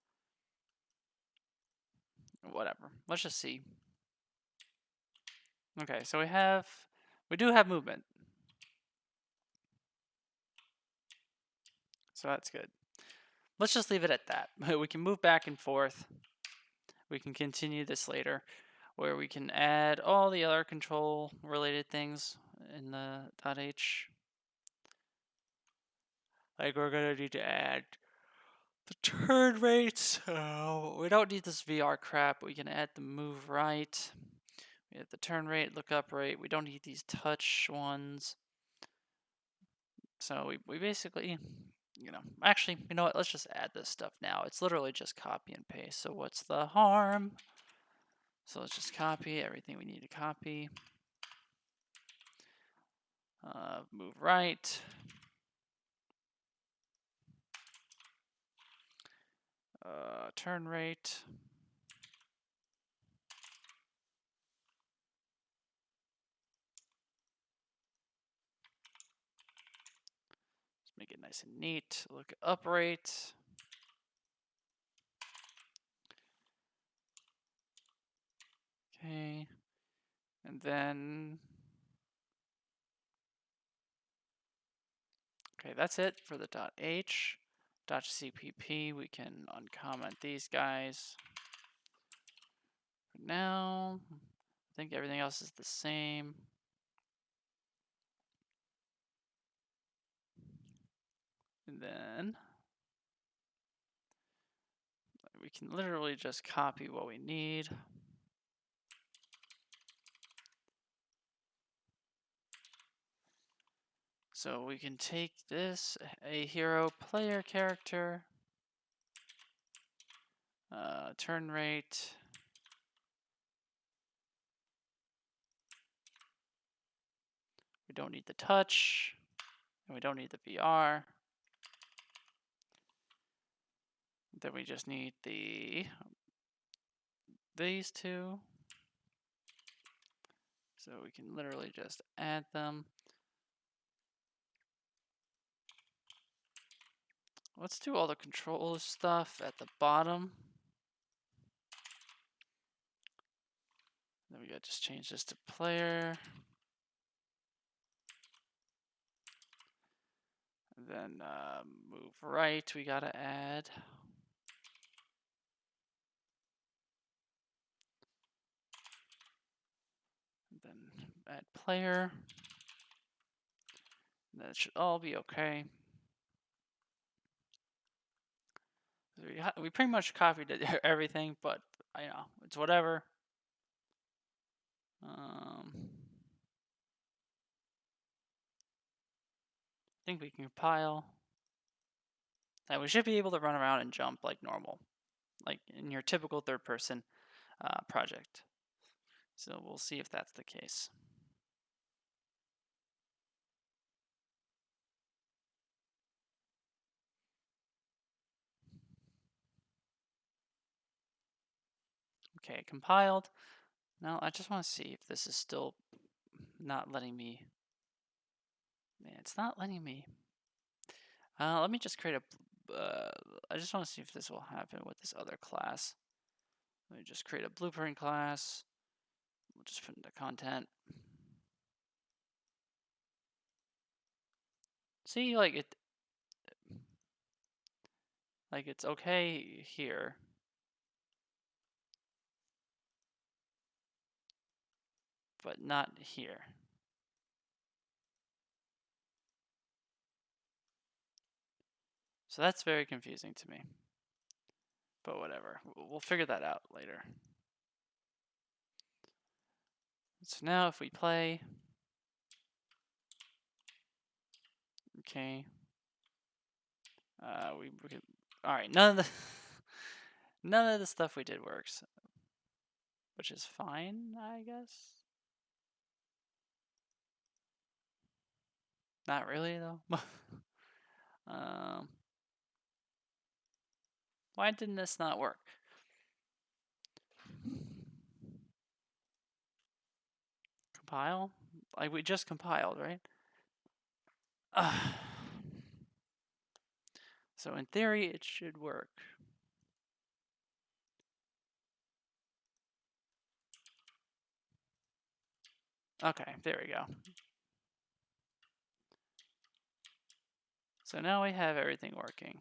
Whatever. Let's just see. Okay, so we do have movement. So that's good. Let's just leave it at that. We can move back and forth. We can continue this later, where we can add all the other control related things in the .h. Like, we're gonna need to add the turn rates. We don't need this VR crap. We can add the move right. We have the turn rate, look up rate. We don't need these touch ones. So we basically, actually, you know what? Let's just add this stuff now. It's literally just copy and paste. So what's the harm? So let's just copy everything we need to copy. Move right. Turn rate. Let's make it nice and neat. Look up rate. Okay. And then, okay, that's it for the .h. .cpp, we can uncomment these guys. For now, I think everything else is the same. And then we can literally just copy what we need. So we can take this, a hero player character, turn rate, we don't need the touch, and we don't need the VR. Then we just need these two. So we can literally just add them. Let's do all the control stuff at the bottom. Then we gotta just change this to player. And then move right, we gotta add. And then add player. And then it should all be okay. We pretty much copied everything, but I know it's whatever. I think we can compile. And we should be able to run around and jump like normal, like in your typical third-person project. So we'll see if that's the case. Okay, compiled. Now I just want to see if this is still not letting me Man, it's not letting me. Let me just create a. I just want to see if this will happen with this other class. Let me just create a blueprint class. We'll just put into content. See, like it's okay here. But not here. So that's very confusing to me. But whatever. We'll figure that out later. So now if we play. Okay. We could. Alright, none of the stuff we did works. Which is fine, I guess. Not really though. Why didn't this not work? Compile? Like we just compiled, right? So in theory, it should work. Okay, there we go. So now we have everything working.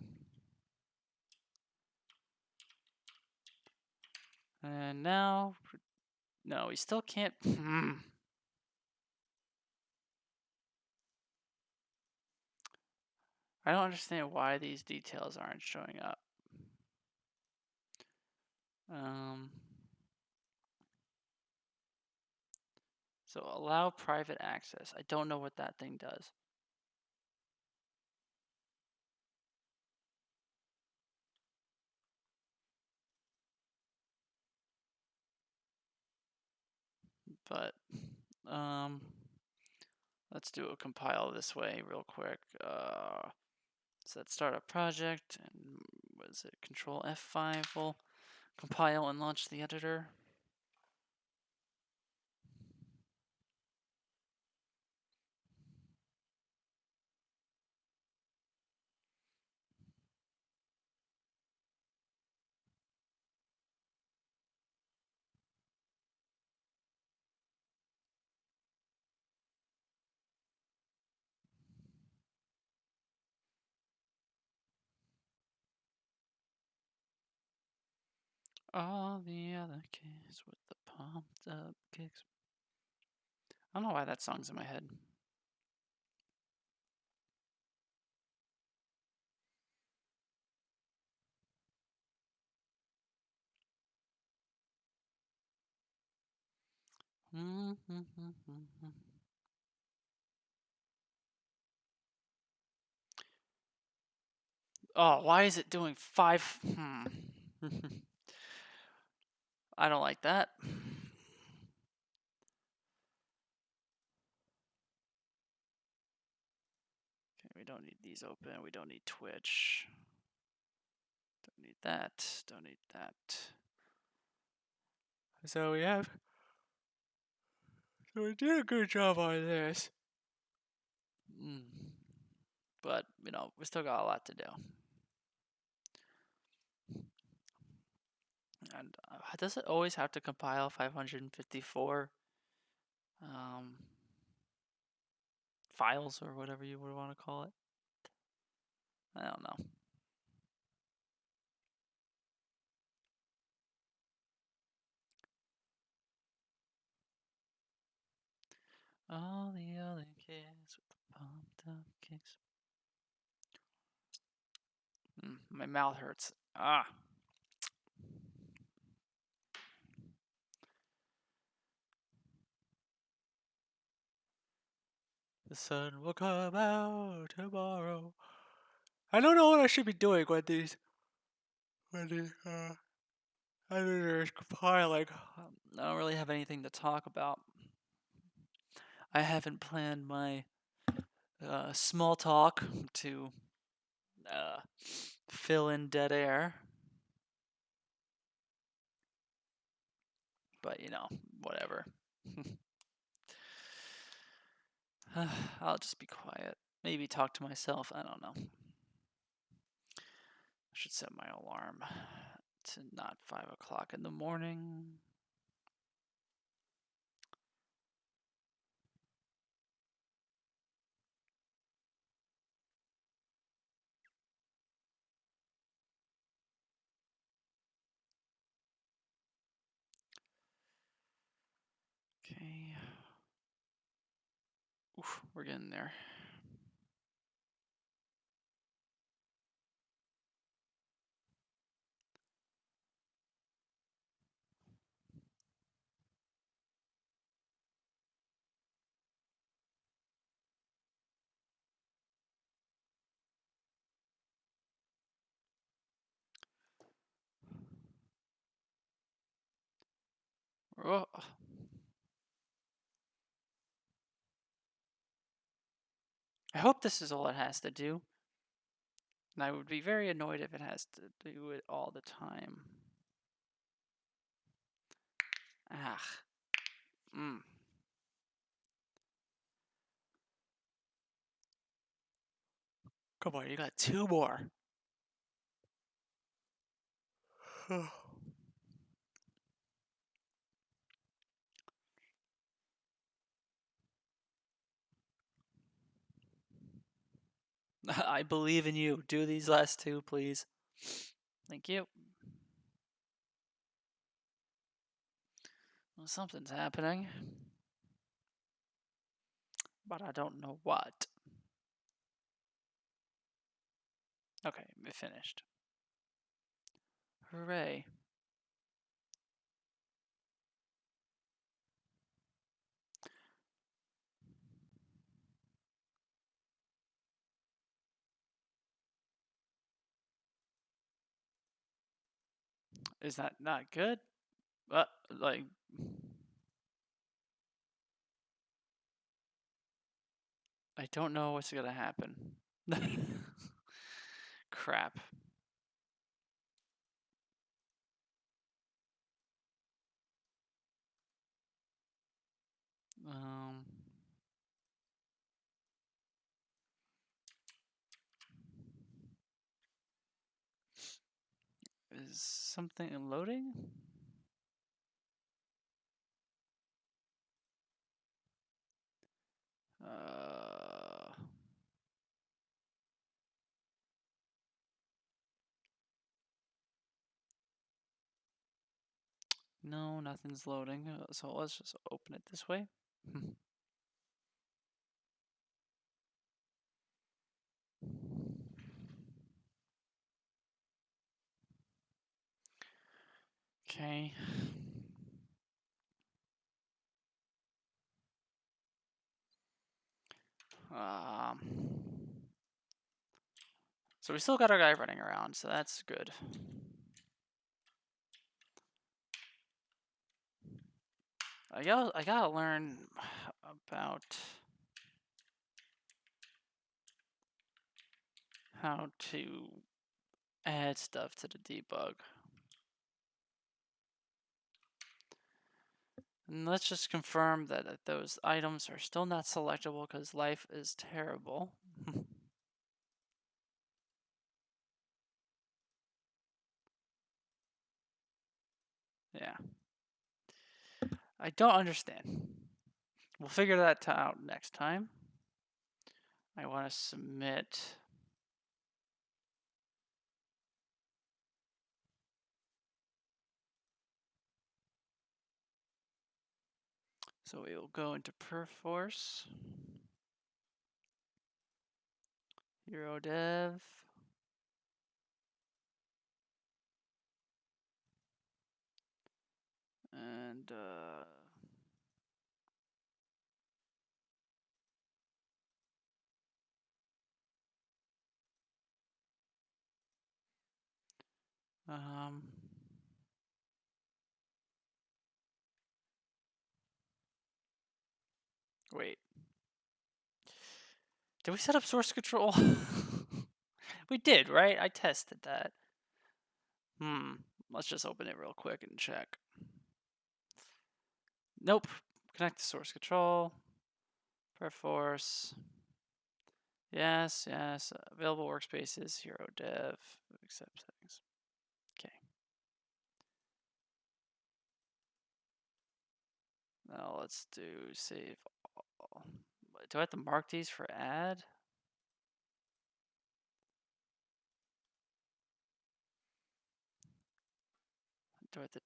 And now, no, we still can't. I don't understand why these details aren't showing up. So allow private access. I don't know what that thing does. But let's do a compile this way real quick. So let's start a project, and what is it? Control F5 will compile and launch the editor. All the other kids with the pumped up kicks. I don't know why that song's in my head. Oh, why is it doing 5? I don't like that. Okay, we don't need these open. We don't need Twitch. Don't need that. Don't need that. So we have. So we did a good job on this. But, we still got a lot to do. And does it always have to compile 554 files or whatever you would want to call it? I don't know. All the other kids with the pumped up kicks. My mouth hurts. The sun will come out tomorrow. I don't know what I should be doing when the editor is compiling. I don't really have anything to talk about. I haven't planned my small talk to fill in dead air. But, whatever. I'll just be quiet. Maybe talk to myself. I don't know. I should set my alarm to not 5 o'clock in the morning. Okay. Oof, we're getting there. Oh. I hope this is all it has to do. And I would be very annoyed if it has to do it all the time. Ah. Come on, you got 2 more. I believe in you. Do these last 2, please. Thank you. Well, something's happening. But I don't know what. Okay, it finished. Hooray. Is that not good? Like... I don't know what's gonna happen. Crap. Um... Is something loading? No, nothing's loading. So let's just open it this way. Okay. So we still got our guy running around, so that's good. I gotta learn about how to add stuff to the debug. And let's just confirm that those items are still not selectable because life is terrible. Yeah. I don't understand. We'll figure that out next time. I want to submit. So we will go into Perforce. Hero Dev. And wait. Did we set up source control? We did, right? I tested that. Let's just open it real quick and check. Nope. Connect to source control. Perforce. Yes, yes. Available workspaces, hero dev, accept settings. Okay. Now let's do save all. Do I have to mark these for add? Do I have to,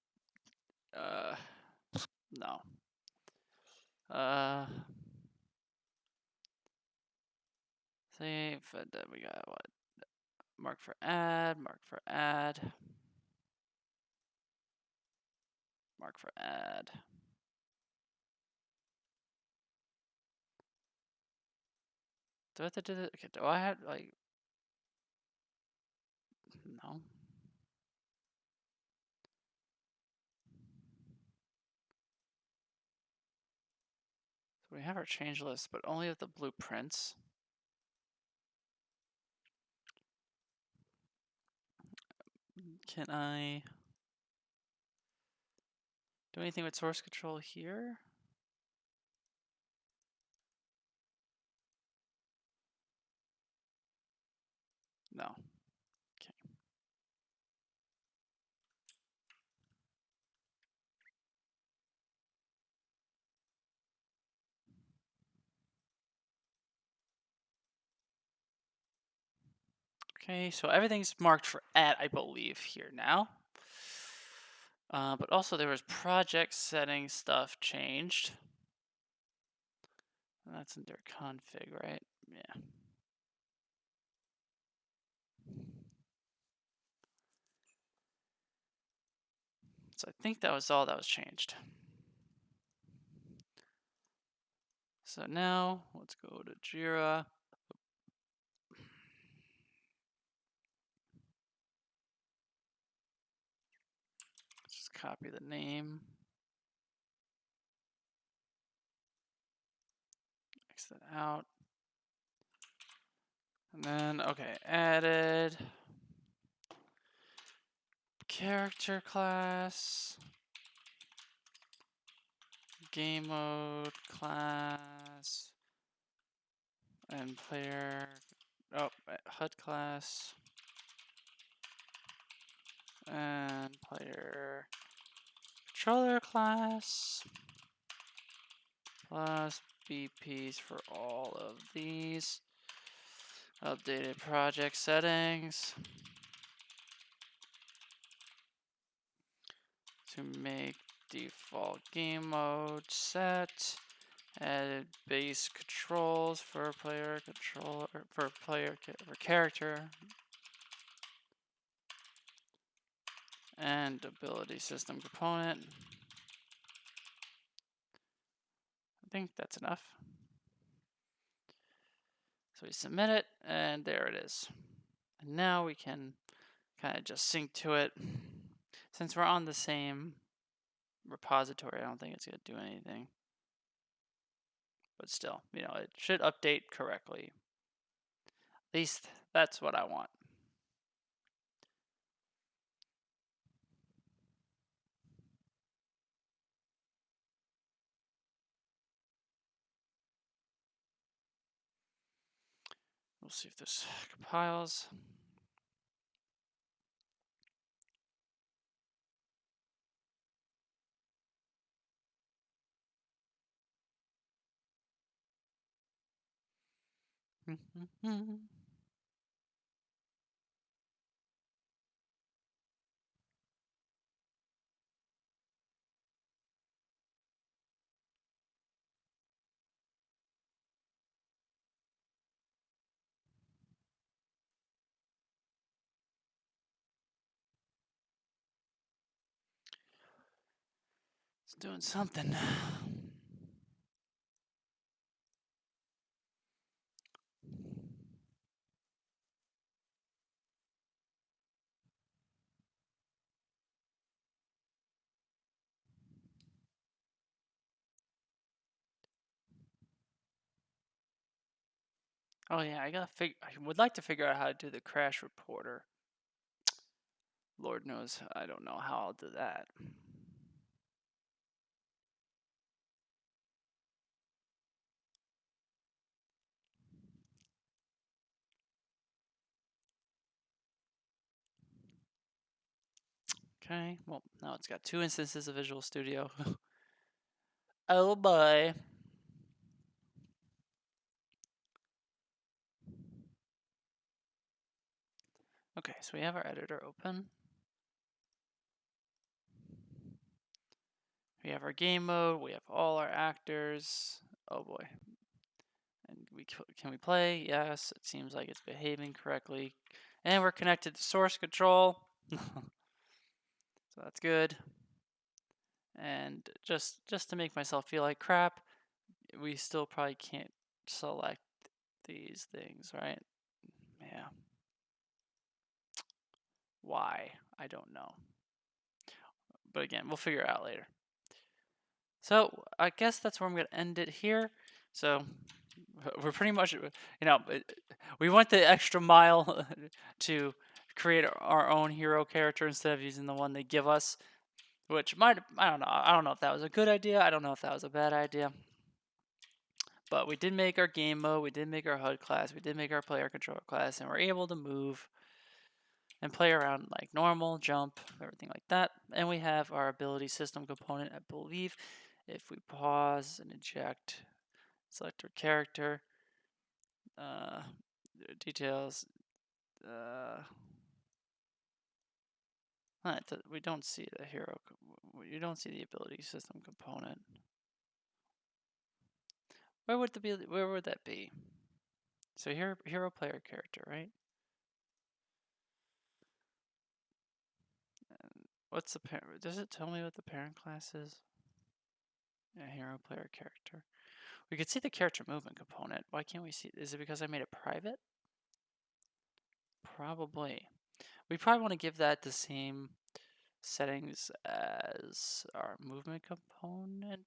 no. Save, and then we got what? Mark for add, mark for add. Mark for add. Do I have to do this? Okay, do I have, like, no. So we have our change list, but only of the blueprints. Can I do anything with source control here? No. Okay. Okay, so everything's marked for add, I believe, here now. But also there was project settings stuff changed. That's in their config, right? Yeah. So I think that was all that was changed. So now let's go to Jira. Just copy the name. X that out. And then, okay, added character class, game mode class, and player, HUD class, and player controller class, plus BPs for all of these. Updated project settings to make default game mode set. Added base controls for player controller for character and ability system component. I think that's enough. So we submit it, and there it is. And now we can kind of just sync to it. Since we're on the same repository, I don't think it's going to do anything. But still, it should update correctly. At least that's what I want. We'll see if this compiles. It's doing something. Oh yeah, I would like to figure out how to do the crash reporter. Lord knows, I don't know how I'll do that. Okay, well, now it's got 2 instances of Visual Studio. Oh boy. Okay, so we have our editor open. We have our game mode, we have all our actors. Oh boy. And can we play? Yes, it seems like it's behaving correctly. And we're connected to source control. So that's good. And just to make myself feel like crap, we still probably can't select these things, right? Yeah. Why? I don't know. But again, we'll figure it out later. So I guess that's where I'm going to end it here. So we're pretty much, we went the extra mile to create our own hero character instead of using the one they give us, which I don't know. I don't know if that was a good idea. I don't know if that was a bad idea. But we did make our game mode, we did make our HUD class, we did make our player controller class, and we're able to move and play around like normal, jump, everything like that. And we have our ability system component, I believe. If we pause and eject, select our character, uh, details, we don't see the hero, you don't see the ability system component. Where would that be? So hero player character, right? And what's the parent? Does it tell me what the parent class is? Yeah, hero player character. We could see the character movement component. Why can't we see? Is it because I made it private? Probably. We probably want to give that the same settings as our movement component.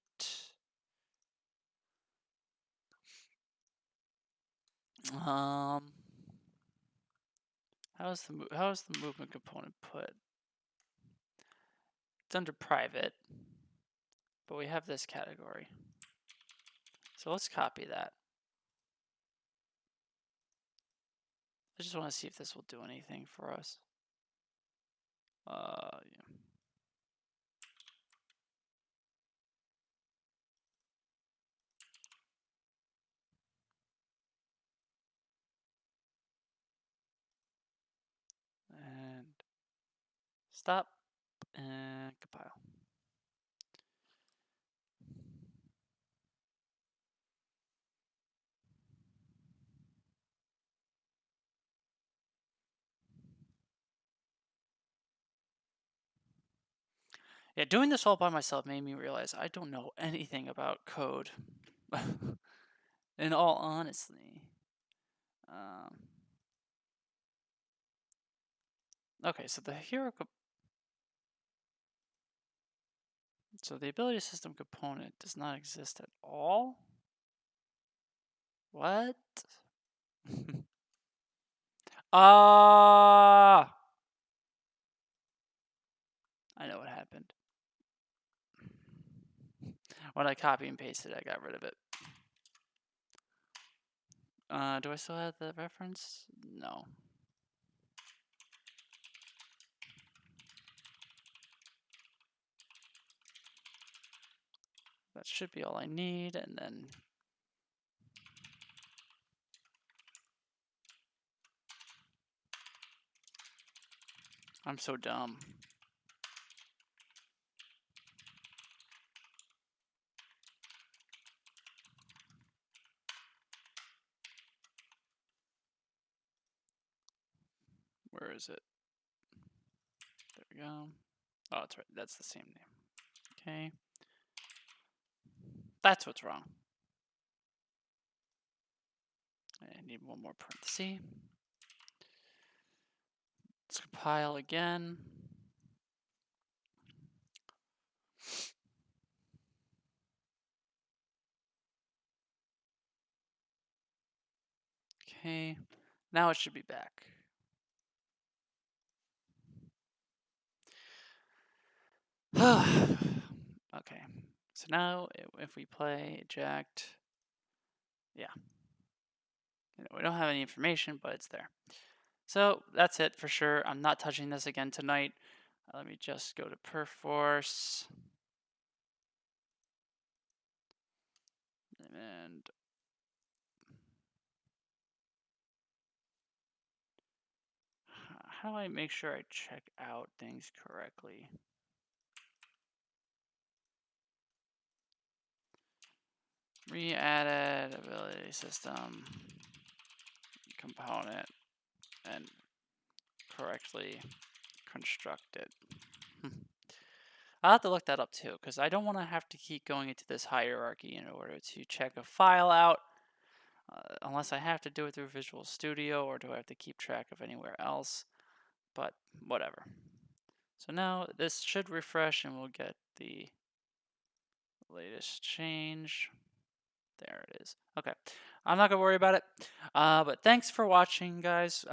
How's the movement component put? It's under private, but we have this category. So let's copy that. I just want to see if this will do anything for us. Yeah. And stop and compile. Yeah, doing this all by myself made me realize I don't know anything about code. In all honesty. Okay, so so the ability system component does not exist at all? What? Ah! I know what happened. When I copy and pasted, I got rid of it. Do I still have the reference? No. That should be all I need, and then I'm so dumb. Where is it? There we go. Oh, that's right. That's the same name. Okay. That's what's wrong. I need one more parenthesis. Let's compile again. Okay. Now it should be back. Okay. So now if we play eject, yeah. We don't have any information, but it's there. So that's it for sure. I'm not touching this again tonight. Let me just go to Perforce. And how do I make sure I check out things correctly? Re-added ability system component and correctly constructed. I'll have to look that up too, because I don't want to have to keep going into this hierarchy in order to check a file out, unless I have to do it through Visual Studio, or do I have to keep track of anywhere else? But whatever. So now this should refresh and we'll get the latest change. There it is. Okay, I'm not gonna worry about it. But thanks for watching, guys.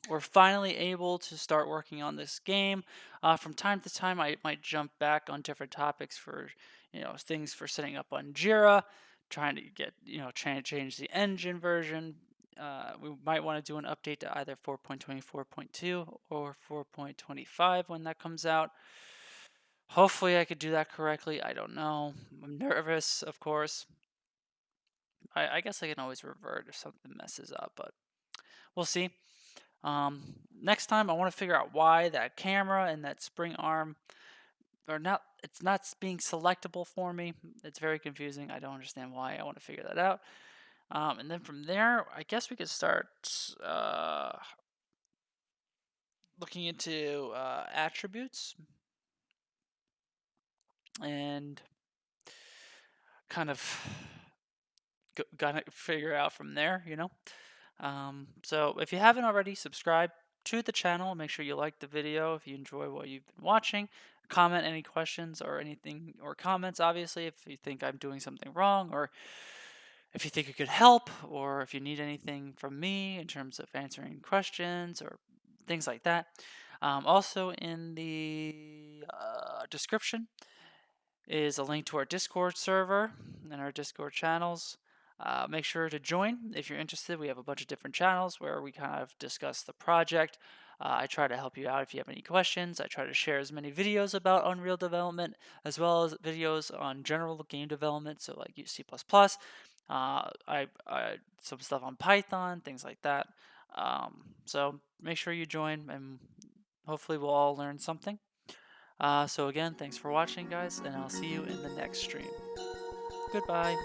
We're finally able to start working on this game. From time to time, I might jump back on different topics for, things for setting up on Jira, trying to get, trying to change the engine version. We might want to do an update to either 4.24.2 or 4.25 when that comes out. Hopefully, I could do that correctly. I don't know. I'm nervous, of course. I guess I can always revert if something messes up, but we'll see. Next time I want to figure out why that camera and that spring arm are not, it's not being selectable for me. It's very confusing. I don't understand why. I want to figure that out. And then from there, I guess we could start looking into attributes and kind of gonna figure out from there, So if you haven't already, subscribe to the channel. Make sure you like the video if you enjoy what you've been watching. Comment any questions or anything, or comments, obviously, if you think I'm doing something wrong, or if you think it could help, or if you need anything from me in terms of answering questions or things like that. Also, in the description is a link to our Discord server and our Discord channels. Make sure to join if you're interested. We have a bunch of different channels where we kind of discuss the project. I try to help you out if you have any questions. I try to share as many videos about Unreal development as well as videos on general game development, so like use C++. I some stuff on Python, things like that. So make sure you join, and hopefully we'll all learn something. So again, thanks for watching, guys, and I'll see you in the next stream. Goodbye.